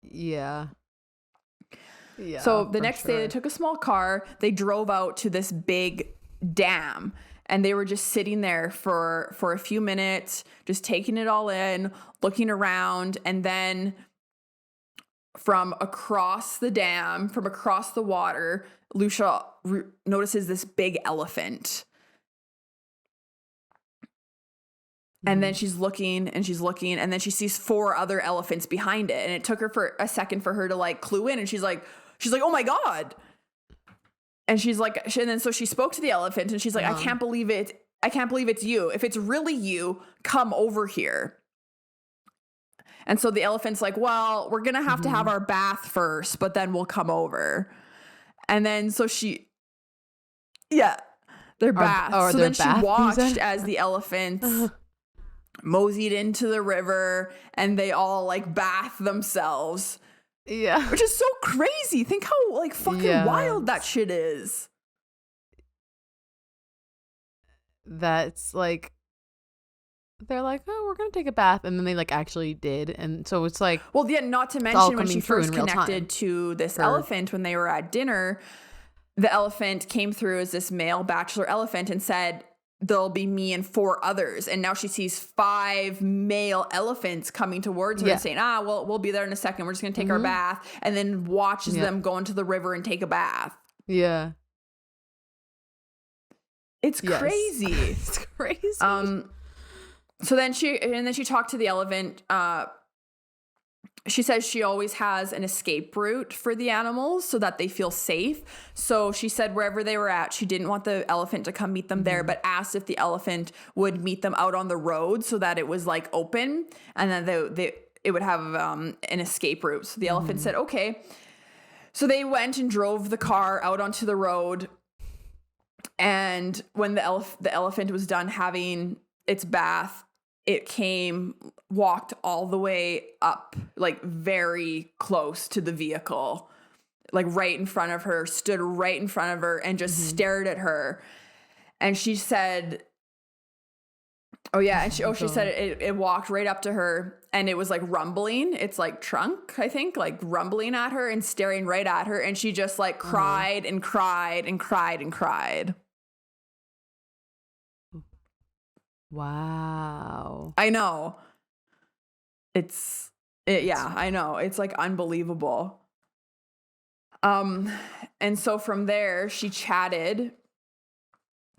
yeah. So the next day they took a small car, they drove out to this big dam, and they were just sitting there for a few minutes, just taking it all in, looking around, and then from across the dam, from across the water, Lucia notices this big elephant. And then she's looking and she's looking, and then she sees 4 other elephants behind it. And it took her for a second for her to like clue in. And she's like, oh my God. And she's like, and then so she spoke to the elephant and she's like, I can't believe it. I can't believe it's you. If it's really you, come over here. And so the elephant's like, well, we're going to have to have our bath first, but then we'll come over. And then so their bath. So then she watched as the elephants moseyed into the river and they all like bath themselves. Yeah. Which is so crazy. Think how like fucking wild that shit is. That's like, they're like, oh, we're going to take a bath. And then they like actually did. And so it's like, well, yeah, not to mention when she first connected to this elephant when they were at dinner, the elephant came through as this male bachelor elephant and said, there'll be me and 4 others. And now she sees 5 male elephants coming towards her and saying, we'll be there in a second. We're just going to take our bath. And then watches them go into the river and take a bath. Yeah. It's crazy. It's crazy. So then she talked to the elephant. She says she always has an escape route for the animals so that they feel safe. So she said wherever they were at, she didn't want the elephant to come meet them there, but asked if the elephant would meet them out on the road so that it was like open, and then it would have an escape route. So the elephant said, okay. So they went and drove the car out onto the road. And when the elephant was done having its bath, it walked all the way up, like very close to the vehicle, like right in front of her, stood right in front of her and just stared at her. And she said, she said it walked right up to her and it was like rumbling. It's like trunk, I think, like rumbling at her and staring right at her. And she just like cried and cried and cried and cried. Wow. I know. I know. It's like unbelievable. And so from there she chatted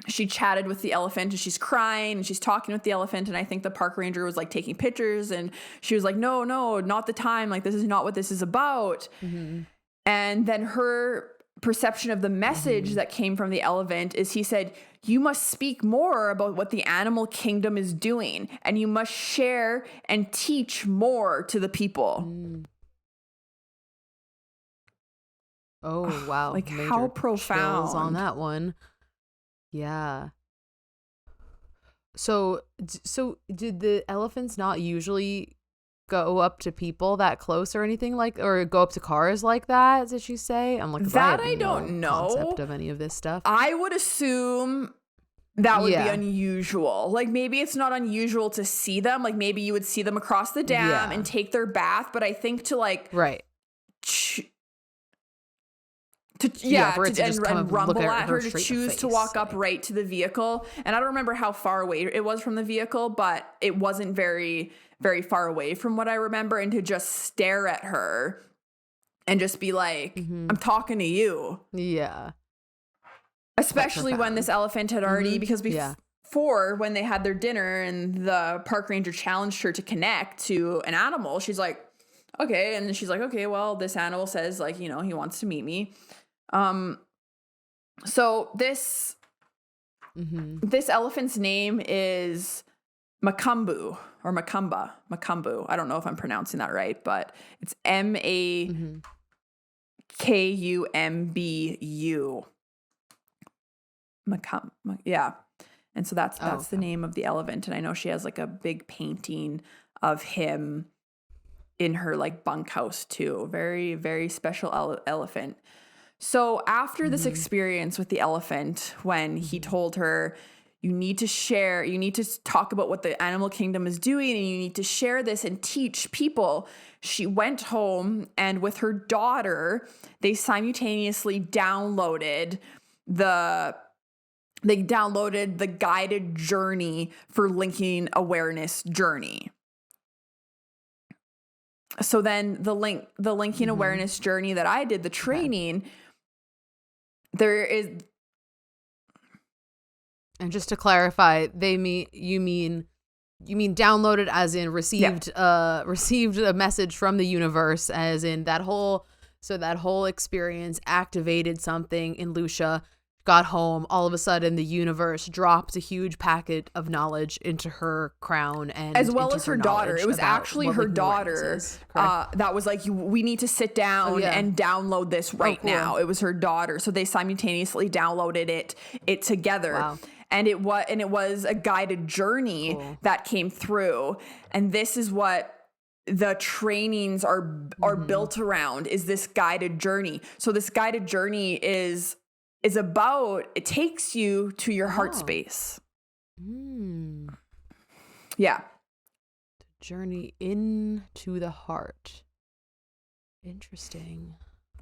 with the elephant and she's crying and she's talking with the elephant. And I think the park ranger was like taking pictures and she was like, no, not the time. Like, this is not what this is about. And then her perception of the message that came from the elephant is he said, you must speak more about what the animal kingdom is doing and you must share and teach more to the people. Oh, wow. Like Major how profound chills on that one. Yeah. So did the elephants not usually go up to people that close or anything like, or go up to cars like that? Did she say? I'm like, that I don't know. Concept of any of this stuff. I would assume that would be unusual. Like maybe it's not unusual to see them. Like maybe you would see them across the dam and take their bath. But I think to like and rumble at her to choose to walk up right to the vehicle. And I don't remember how far away it was from the vehicle, but it wasn't very, very far away from what I remember. And to just stare at her and just be like, I'm talking to you. Yeah. Especially when this elephant had already, because before when they had their dinner and the park ranger challenged her to connect to an animal, she's like, okay. And then she's like, okay, well, this animal says like, he wants to meet me. So this elephant's name is Makumbu or Makumbu. I don't know if I'm pronouncing that right, but it's Makumbu. Yeah. And so that's the name of the elephant. And I know she has like a big painting of him in her like bunkhouse too. Very, very special elephant. So after this experience with the elephant, when he told her, you need to talk about what the animal kingdom is doing and you need to share this and teach people, she went home and with her daughter, they simultaneously downloaded the they downloaded the guided journey for linking awareness journey. So then the linking awareness journey that I did, the training, there is. And just to clarify, you mean downloaded as in received received a message from the universe, as in that whole experience activated something in Lucia, got home, all of a sudden the universe dropped a huge packet of knowledge into her crown, and as well as her daughter. It was actually her daughter that was like, we need to sit down and download this right now. It was her daughter. So they simultaneously downloaded it together. Wow. And it was a guided journey that came through. And this is what the trainings are built around, is this guided journey. So this guided journey is about, it takes you to your heart space. Yeah. The journey into the heart. Interesting.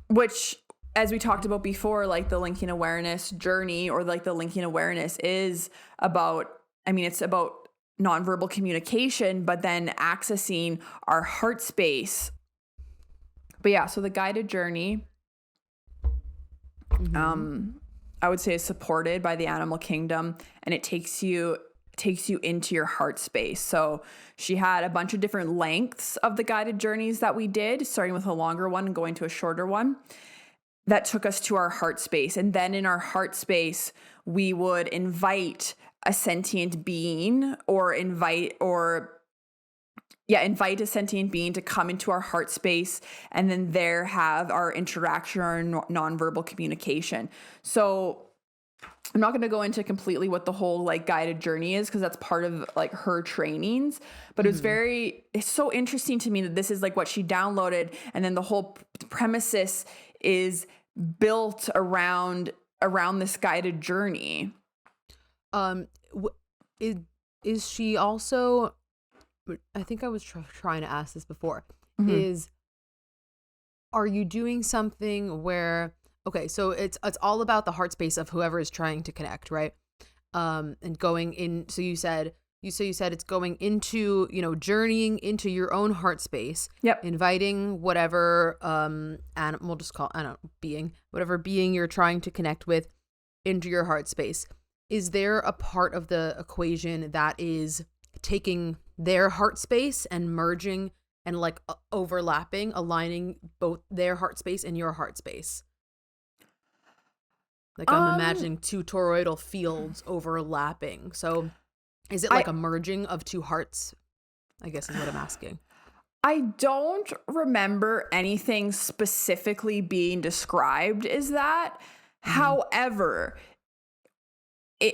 Which, as we talked about before, like the linking awareness journey, or like the linking awareness is about, it's about nonverbal communication, but then accessing our heart space. But yeah, so the guided journey, I would say, is supported by the animal kingdom, and it takes you into your heart space. So she had a bunch of different lengths of the guided journeys that we did, starting with a longer one and going to a shorter one, that took us to our heart space. And then in our heart space, we would invite a sentient being, or invite a sentient being to come into our heart space, and then there have our interaction, our nonverbal communication. So I'm not going to go into completely what the whole like guided journey is, because that's part of like her trainings, but it's so interesting to me that this is like what she downloaded, and then the whole premises is built around this guided journey. Is she also, I think I was trying to ask this before, are you doing something where, okay, so it's all about the heart space of whoever is trying to connect, right? And going in, so you said it's going into, journeying into your own heart space. Yep. Inviting whatever we'll just call, whatever being you're trying to connect with into your heart space. Is there a part of the equation that is taking their heart space and merging and like overlapping, aligning both their heart space and your heart space? Like I'm imagining two toroidal fields overlapping. So is it like a merging of two hearts? I guess is what I'm asking. I don't remember anything specifically being described as that. However,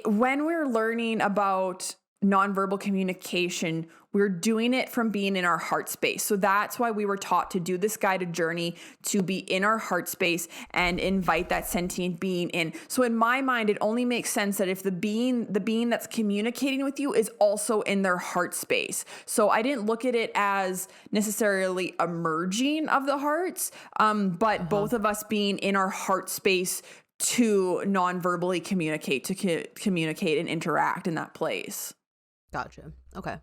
when we're learning about nonverbal communication, we're doing it from being in our heart space. So that's why we were taught to do this guided journey, to be in our heart space and invite that sentient being in. So in my mind, it only makes sense that if the being that's communicating with you is also in their heart space. So I didn't look at it as necessarily a merging of the hearts, but both of us being in our heart space to non-verbally communicate, to communicate and interact in that place. Gotcha. Okay.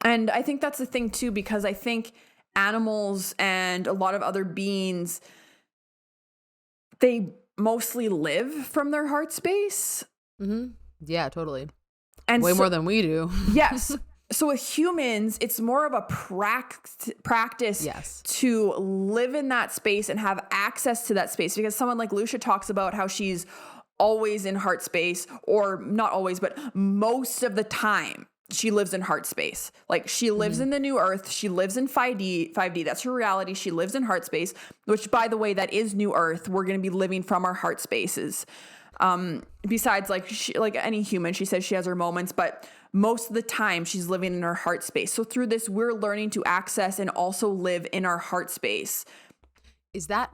And I think that's the thing too, because I think animals and a lot of other beings, they mostly live from their heart space. Yeah, totally. And way more than we do. Yes. So with humans, it's more of a practice to live in that space and have access to that space, because someone like Lucia talks about how she's always in heart space, or not always, but most of the time she lives in heart space. Like she lives in the new earth. She lives in 5D. That's her reality. She lives in heart space, which, by the way, that is new earth. We're going to be living from our heart spaces. Besides, like any human, she says she has her moments, but most of the time she's living in her heart space. So through this, we're learning to access and also live in our heart space. Is that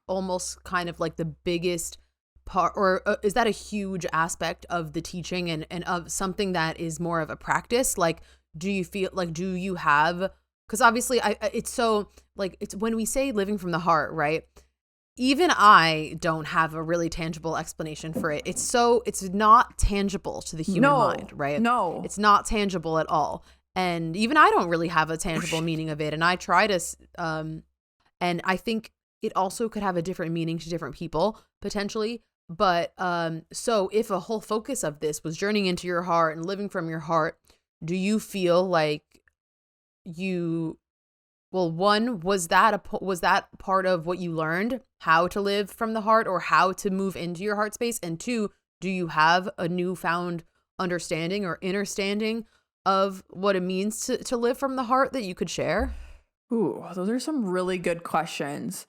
almost kind of like the biggest part, or is that a huge aspect of the teaching and of something that is more of a practice? Like, do you have, because obviously it's so like, it's when we say living from the heart, right? even I don't have a really tangible explanation for it. It's not tangible to the human mind, right? No. It's not tangible at all. And even I don't really have a tangible meaning of it. And I try to, and I think it also could have a different meaning to different people potentially. But so if a whole focus of this was journeying into your heart and living from your heart, do you feel like one, was that part of what you learned, how to live from the heart or how to move into your heart space? And two, do you have a newfound understanding or understanding of what it means to live from the heart that you could share? Ooh, those are some really good questions.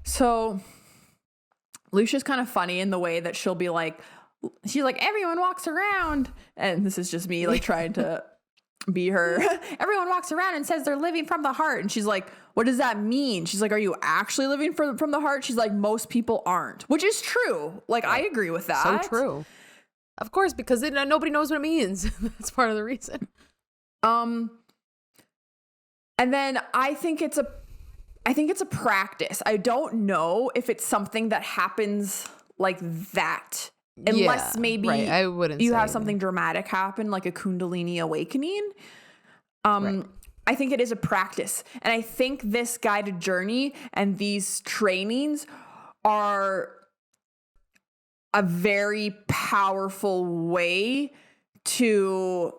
So Lucia's kind of funny in the way that she's like, everyone walks around. And this is just me like trying to be her. Everyone walks around and says they're living from the heart. And she's like, what does that mean? She's like, are you actually living from the heart? She's like, most people aren't, which is true. Like, I agree with that. So true. Of course, because nobody knows what it means. That's part of the reason. And then I think it's a practice. I don't know if it's something that happens like that. Unless maybe right. I wouldn't you say have something dramatic happen, like a Kundalini awakening. Right. I think it is a practice. And I think this guided journey and these trainings are a very powerful way to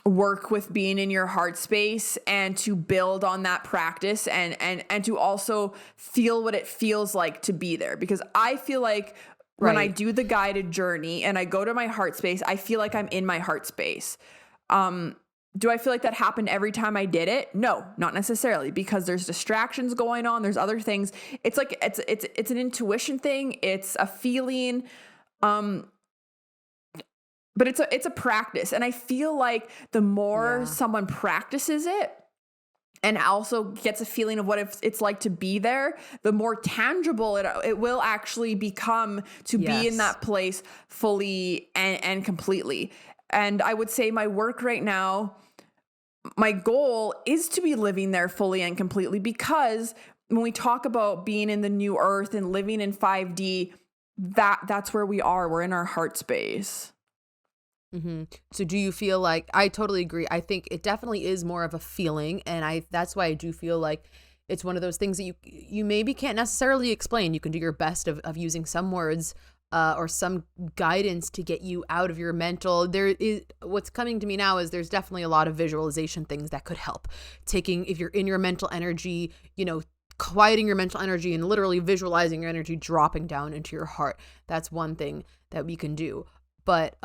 work with being in your heart space and to build on that practice and to also feel what it feels like to be there. Because I feel like when I do the guided journey and I go to my heart space, I feel like I'm in my heart space. Do I feel like that happened every time I did it? No, not necessarily, because there's distractions going on. There's other things. It's like, it's an intuition thing. It's a feeling. But it's a practice. And I feel like the more someone practices it and also gets a feeling of what it's like to be there, the more tangible it will actually become to be in that place fully and completely. And I would say my work right now, my goal is to be living there fully and completely, because when we talk about being in the new earth and living in 5D, that's where we are. We're in our heart space. Mm-hmm. So do you feel like, I totally agree. I think it definitely is more of a feeling. And that's why I do feel like it's one of those things that you maybe can't necessarily explain. You can do your best of using some words or some guidance to get you out of your mental. What's coming to me now is there's definitely a lot of visualization things that could help. If you're in your mental energy, quieting your mental energy and literally visualizing your energy dropping down into your heart. That's one thing that we can do. But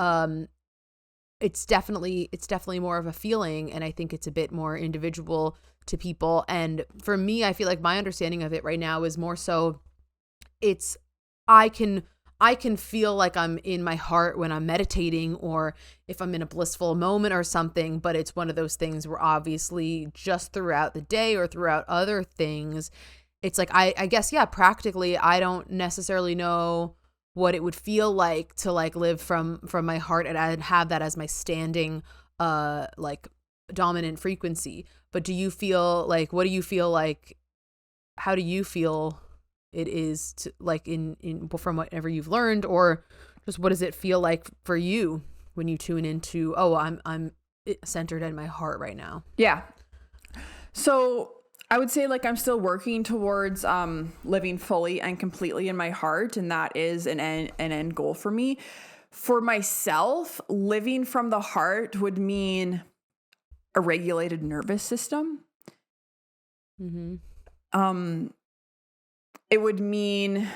it's definitely more of a feeling, and I think it's a bit more individual to people. And for me, I feel like my understanding of it right now is more so I can feel like I'm in my heart when I'm meditating, or if I'm in a blissful moment or something, but it's one of those things where obviously just throughout the day or throughout other things, it's like, I guess, practically, I don't necessarily know what it would feel like to like live from my heart and have that as my standing like dominant frequency. But do you feel like, what do you feel like, how do you feel it is to like in from whatever you've learned, or just what does it feel like for you when you tune into, I'm centered in my heart right now? Yeah. So I would say like I'm still working towards living fully and completely in my heart, and that is an end goal for me. For myself, living from the heart would mean a regulated nervous system. Mm-hmm. It would mean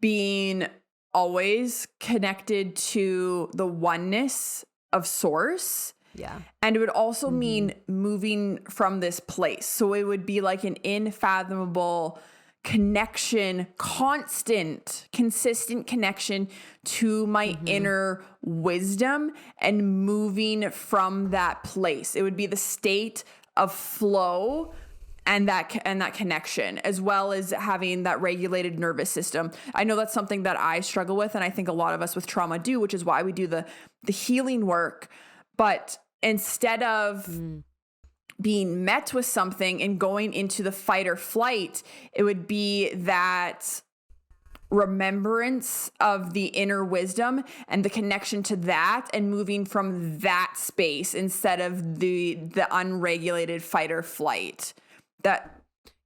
being always connected to the oneness of source. Yeah. And it would also mean moving from this place. So it would be like an unfathomable connection, consistent connection to my inner wisdom and moving from that place. It would be the state of flow and that connection, as well as having that regulated nervous system. I know that's something that I struggle with, and I think a lot of us with trauma do, which is why we do the healing work. But instead of being met with something and going into the fight or flight, it would be that remembrance of the inner wisdom and the connection to that, and moving from that space instead of the unregulated fight or flight.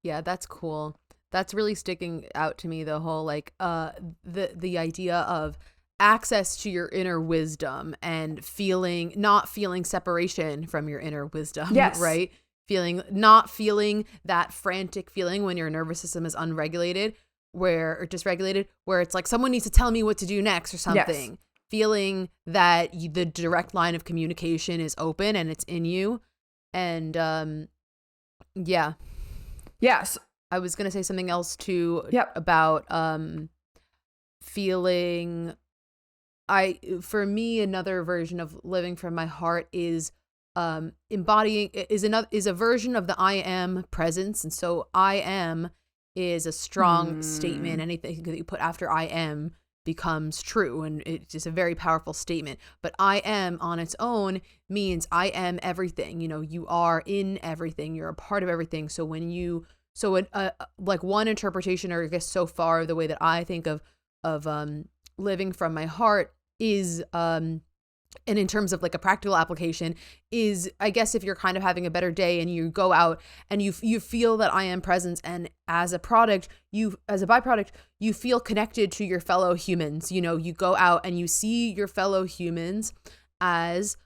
Yeah, that's cool. That's really sticking out to me, the whole like the idea of access to your inner wisdom and not feeling separation from your inner wisdom. Yes. Right? Not feeling that frantic feeling when your nervous system is unregulated or dysregulated, where it's like someone needs to tell me what to do next or something. Yes. Feeling that the direct line of communication is open and it's in you. And yeah. Yes. I was going to say something else too. Yep. About feeling. For me, another version of living from my heart is embodying is a version of the I am presence. And so I am is a strong statement. Anything that you put after I am becomes true, and it's just a very powerful statement. But I am on its own means I am everything. You are in everything. You're a part of everything. So like one interpretation, or I guess so far the way that I think of living from my heart is and in terms of like a practical application is, I guess, if you're kind of having a better day and you go out and you feel that I am presence, and as a byproduct, you feel connected to your fellow humans. You go out and you see your fellow humans as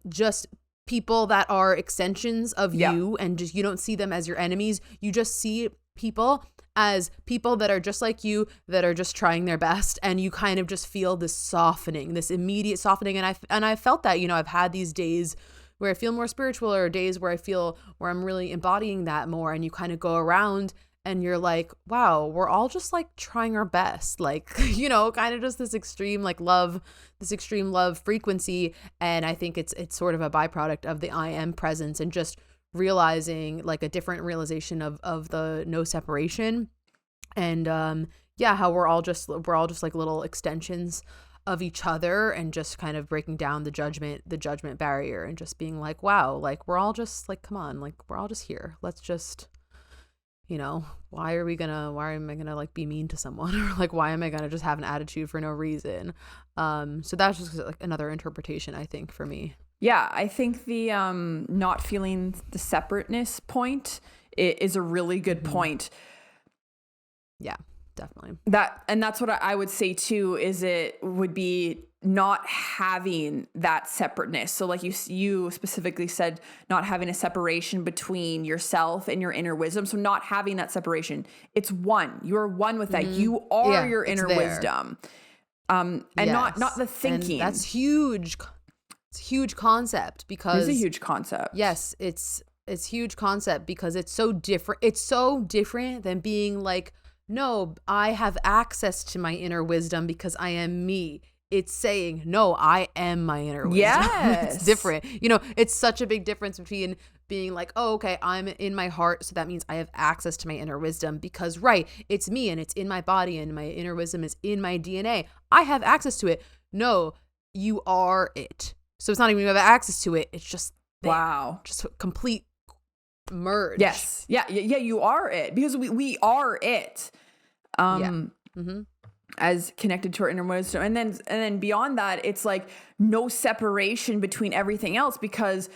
just people that are extensions of you, and just you don't see them as your enemies. You just see people as people that are just like you, that are just trying their best, and you kind of just feel this softening, this immediate softening. And I felt that, I've had these days where I feel more spiritual, or days where I'm really embodying that more, and you kind of go around and you're like, wow, we're all just like trying our best, like, kind of just this extreme love frequency. And I think it's sort of a byproduct of the I am presence, and just realizing like a different realization of the no separation, and how we're all just like little extensions of each other, and just kind of breaking down the judgment barrier, and just being like, wow, like we're all just like, come on, like we're all just here. Let's just, why am I gonna like be mean to someone, or like why am I gonna just have an attitude for no reason? So that's just like another interpretation, I think, for me. Yeah, I think the not feeling the separateness point is a really good point. Yeah, definitely. That's what I would say too, is it would be not having that separateness. So like you specifically said, not having a separation between yourself and your inner wisdom. So not having that separation. It's one. You're one with that. You are your inner wisdom. And not the thinking. And that's huge. It's a huge concept, because it's a huge concept. Yes, it's huge concept, because it's so different. It's so different than being like, no, I have access to my inner wisdom because I am me. It's saying, no, I am my inner wisdom. Yes. It's different. It's such a big difference between being like, oh, okay, I'm in my heart, so that means I have access to my inner wisdom because, right, it's me and it's in my body and my inner wisdom is in my DNA. I have access to it. No, you are it. So it's not even you have access to it. It's just there. Wow. Just a complete merge. Yes. Yeah. You are it, because we are it. As connected to our inner wisdom. And then beyond that, it's like no separation between everything else, because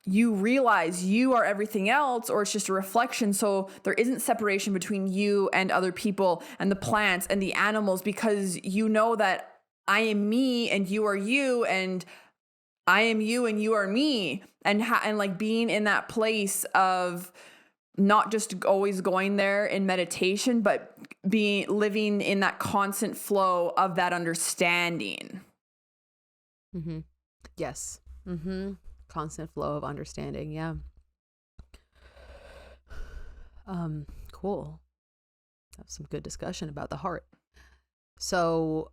you realize you are everything else, or it's just a reflection. So there isn't separation between you and other people and the plants and the animals, because you know that I am me and you are you, and I am you and you are me, and like being in that place of not just always going there in meditation, but living in that constant flow of that understanding. Mm-hmm. Yes. Mm-hmm. Constant flow of understanding. Yeah. Cool. Have some good discussion about the heart. So,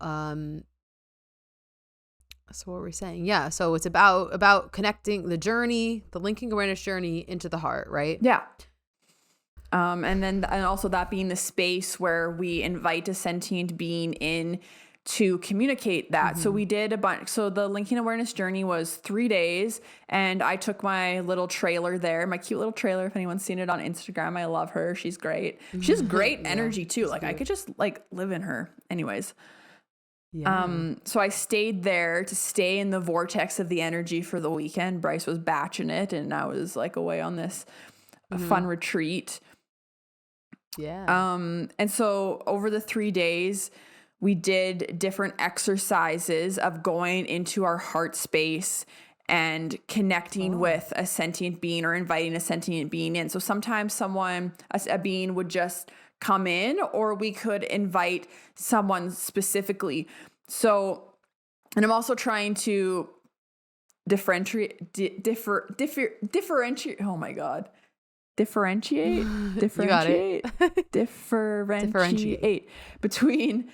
so what were we saying? Yeah. So it's about connecting the journey, the linking awareness journey into the heart, right? Yeah. And also that being the space where we invite a sentient being in to communicate that. So we did a bunch. So the linking awareness journey was 3 days, and I took my little trailer there, my cute little trailer. If anyone's seen it on Instagram, I love her. She's great. She has great energy too. Like I could just like live in her. Anyways. So I stayed there to stay in the vortex of the energy for the weekend. Bryce was batching it, and I was like away on this fun retreat. And so over the 3 days, we did different exercises of going into our heart space and connecting with a sentient being or inviting a sentient being in. So sometimes a being would just come in, or we could invite someone specifically. So, and I'm also trying to differentiate. Oh my God. Differentiate between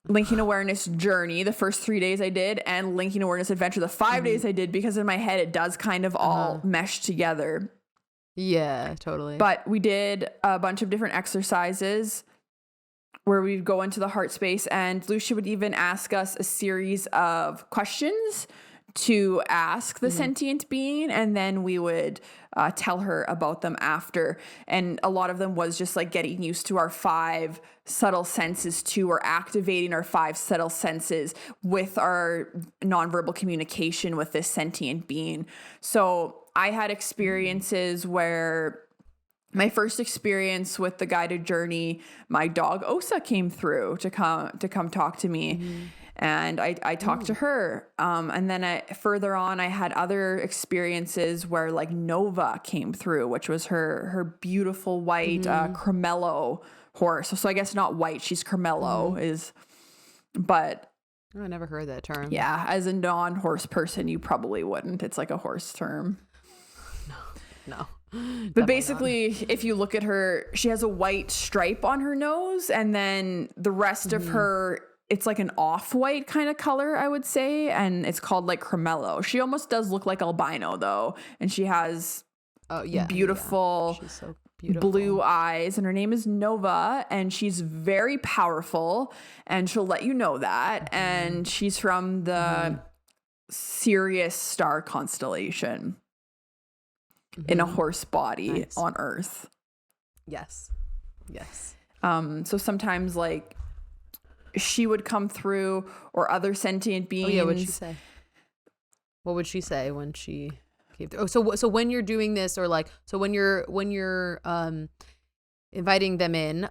linking awareness journey, the first 3 days I did, and linking awareness adventure, the 5 days I did, because in my head it does kind of all mesh together. Yeah, totally. But we did a bunch of different exercises where we'd go into the heart space, and Lucia would even ask us a series of questions to ask the sentient being, and then we would tell her about them after. And a lot of them was just like getting used to our 5 subtle senses too, or activating our 5 subtle senses with our nonverbal communication with this sentient being. So I had experiences where my first experience with the guided journey, my dog Osa came through to come talk to me. And I talked to her. And then further on, I had other experiences where like Nova came through, which was her beautiful white Cremello horse. So I guess not white, she's Cremello but I never heard that term. Yeah, as a non-horse person, you probably wouldn't. It's like a horse term. No. But basically, if you look at her, she has a white stripe on her nose, and then the rest of her, it's like an off-white kind of color, I would say, and it's called like Cremello. She almost does look like albino though, and she has beautiful, she's so beautiful blue eyes, and her name is Nova, and she's very powerful, and she'll let you know that, and she's from the Sirius star constellation. In a horse body on Earth. Yes. So sometimes like she would come through, or other sentient beings. Oh yeah, what'd she say? What would she say when she came through? Oh, so when you're doing this, or like, so when you're inviting them in,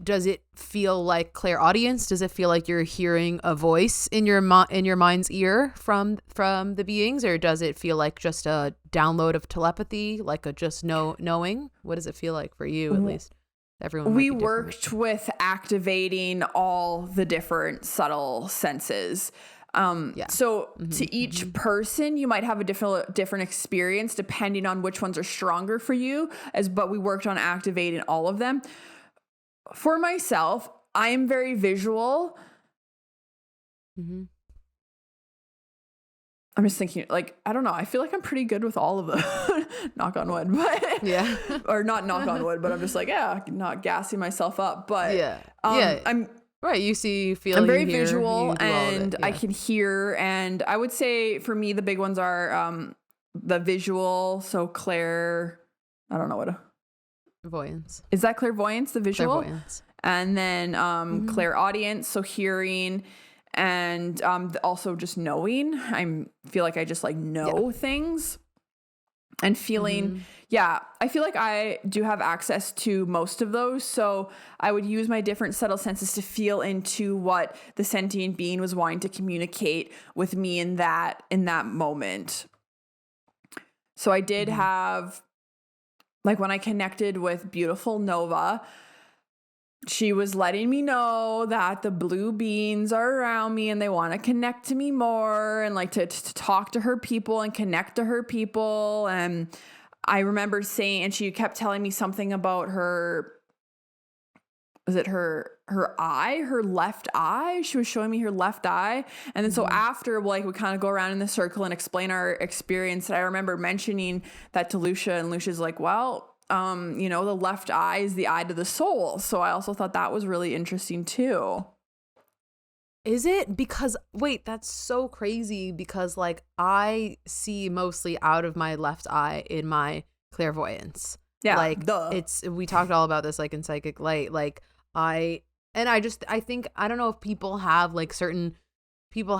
does it feel like clairaudience? Does it feel like you're hearing a voice in your mind's ear from the beings, or does it feel like just a download of telepathy, like a just knowing? What does it feel like for you, at least? Everyone. We worked with activating all the different subtle senses. So to each person, you might have a different experience depending on which ones are stronger for you, but we worked on activating all of them. For myself, I am very visual. I'm just thinking, like, I don't know. I feel like I'm pretty good with all of them. Knock on wood, but yeah, or not knock on wood, but I'm just like, not gassing myself up. But I'm right. You see, feel. I'm very visual, and I can hear. And I would say for me, the big ones are the visual. So Claire, I don't know what. Voyance. Is that clairvoyance? The visual. Clairvoyance. And then clairaudience, so hearing. And also just knowing. I feel like I just like know things, and feeling. I feel like I do have access to most of those. So I would use my different subtle senses to feel into what the sentient being was wanting to communicate with me in that moment. So I did have, like, when I connected with beautiful Nova, she was letting me know that the blue beings are around me and they want to connect to me more, and like to talk to her people and connect to her people. And I remember saying, and she kept telling me something about her, was it her eye, her left eye? She was showing me her left eye. And then so after, like, we kind of go around in the circle and explain our experience. And I remember mentioning that to Lucia, and Lucia's like, well, the left eye is the eye to the soul. So I also thought that was really interesting too. Is it? Because, wait, that's so crazy because, like, I see mostly out of my left eye in my clairvoyance. Yeah, like, we talked all about this, like, in Psychic Light. Like, I think, I don't know if people have, like, sometimes people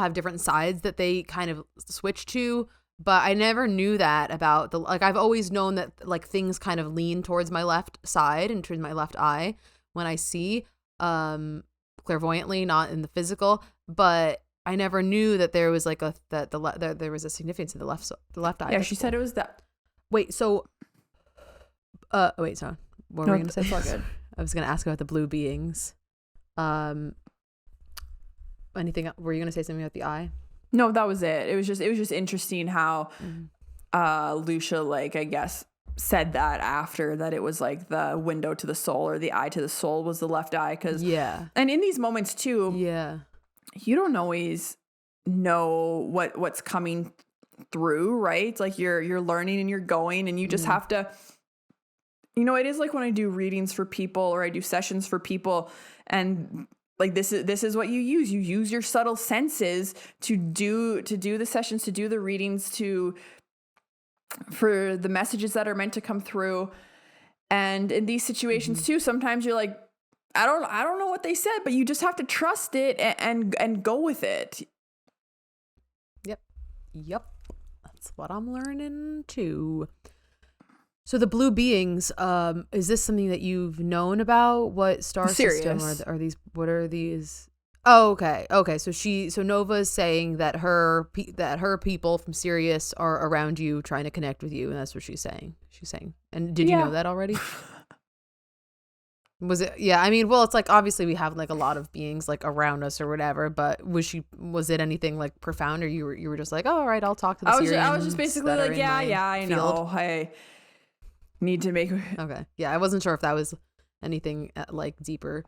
have different sides that they kind of switch to, but I never knew that about I've always known that, like, things kind of lean towards my left side and towards my left eye when I see, clairvoyantly, not in the physical, but I never knew that there was like there was a significance in the left eye. Yeah, she said it was that. Wait, so wait, so what were we gonna say? It's all good. I was gonna ask about the blue beings. Anything? Were you gonna say something about the eye? No, that was it. It was just interesting how Lucia, like, I guess, said that after that it was like the window to the soul, or the eye to the soul was the left eye. And in these moments too, you don't always know what's coming through, right? Like you're learning and you're going, and you just have to, it is like when I do readings for people or I do sessions for people, and like this is what you use your subtle senses to do the sessions, to do the readings, for the messages that are meant to come through. And in these situations too, sometimes you're like, I don't know what they said, but you just have to trust it and go with it. Yep. That's what I'm learning too. So the blue beings, is this something that you've known about? What star system are these? What are these? Oh, okay. So Nova is saying that her people from Sirius are around you, trying to connect with you, and that's what she's saying. And did you know that already? Was it? Yeah. I mean, well, it's like obviously we have like a lot of beings like around us or whatever. But was it anything like profound, or you were just like, oh, all right, I'll talk to the Sirians? I was just basically like, I know. I need to make. Okay. Yeah, I wasn't sure if that was anything like deeper.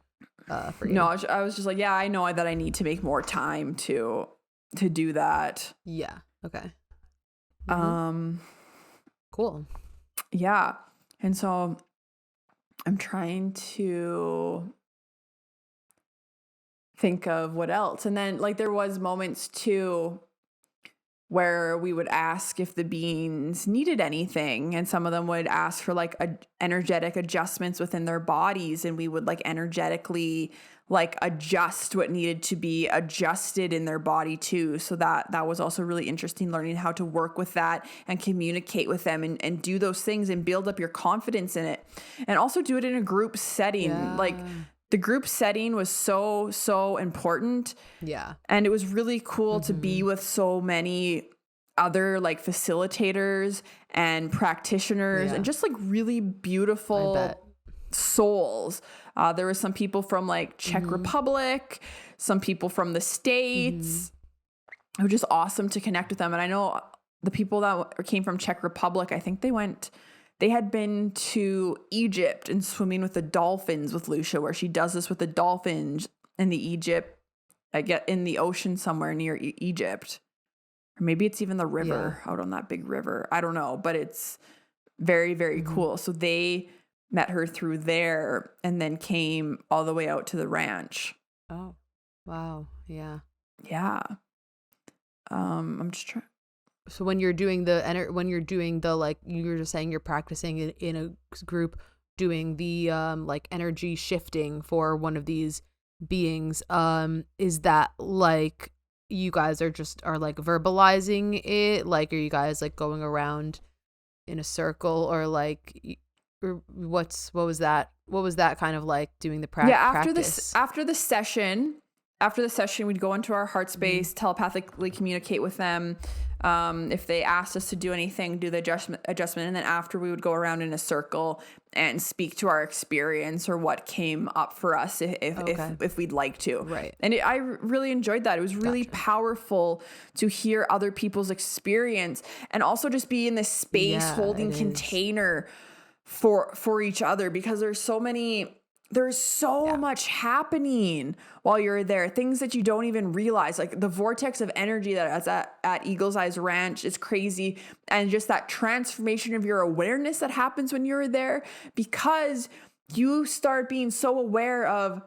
For you. No, I was just like, yeah, I know that I need to make more time to do that. Yeah. Okay. Cool. Yeah. And so I'm trying to think of what else. And then like there was moments too where we would ask if the beings needed anything, and some of them would ask for like energetic adjustments within their bodies, and we would like energetically like adjust what needed to be adjusted in their body too. So that was also really interesting, learning how to work with that and communicate with them and do those things and build up your confidence in it, and also do it in a group setting. Like the group setting was so important. Yeah. And it was really cool to be with so many other like facilitators and practitioners and just like really beautiful souls. There were some people from like Czech Republic, some people from the States. It was just awesome to connect with them. And I know the people that came from Czech Republic, I think they had been to Egypt and swimming with the dolphins with Lucia, where she does this with the dolphins in the ocean somewhere near Egypt. Or maybe it's even the river, out on that big river. I don't know, but it's very, very cool. So they met her through there and then came all the way out to the ranch. Oh, wow. Yeah. Yeah. I'm just trying. So when you're doing the like you were just saying you're practicing in a group doing the like energy shifting for one of these beings, is that like you guys are like verbalizing it, like are you guys like going around in a circle, or like or what was that kind of like doing the practice? After the session we'd go into our heart space, telepathically communicate with them. If they asked us to do anything, do the adjustment, and then after we would go around in a circle and speak to our experience or what came up for us if we'd like to. Right. And I really enjoyed that. It was really powerful to hear other people's experience, and also just be in this space holding container for each other, because there's so many there's so much happening while you're there, things that you don't even realize, like the vortex of energy that is at Eagle's Eyes Ranch is crazy. And just that transformation of your awareness that happens when you're there, because you start being so aware of,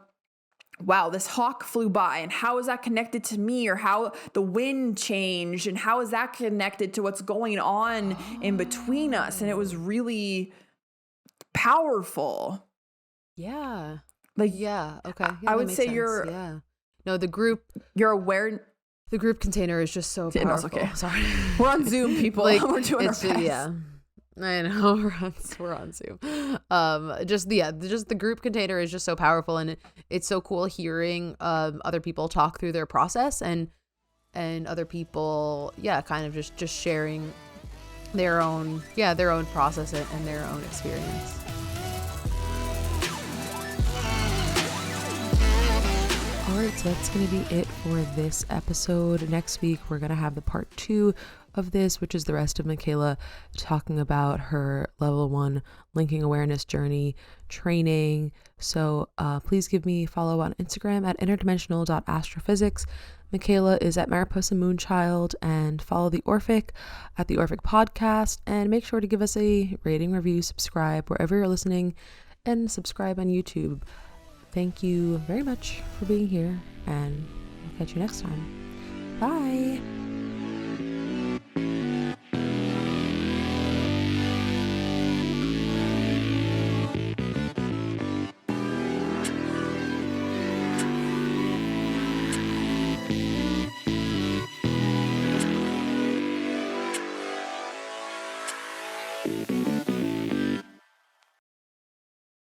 wow, this hawk flew by, and how is that connected to me? Or how the wind changed, and how is that connected to what's going on in between us? And it was really powerful. Yeah. Like, yeah. Okay. Yeah, I that would makes say sense. Yeah. No, the group container is just so powerful. No, it's okay. Sorry. We're on Zoom, people. Like, We're doing our best. Yeah. I know we're on Zoom. Just the group container is just so powerful, and it's so cool hearing other people talk through their process and other people kind of just sharing their own process and their own experience. All right, so that's going to be it for this episode. Next week, we're going to have the part 2 of this, which is the rest of Mikayla talking about her level 1 linking awareness journey training. So please give me a follow on Instagram at interdimensional.astrophysics. Mikayla is at Mariposa Moonchild, and follow the Orphic at the Orphic podcast, and make sure to give us a rating, review, subscribe wherever you're listening, and subscribe on YouTube. Thank you very much for being here, and I'll catch you next time. Bye.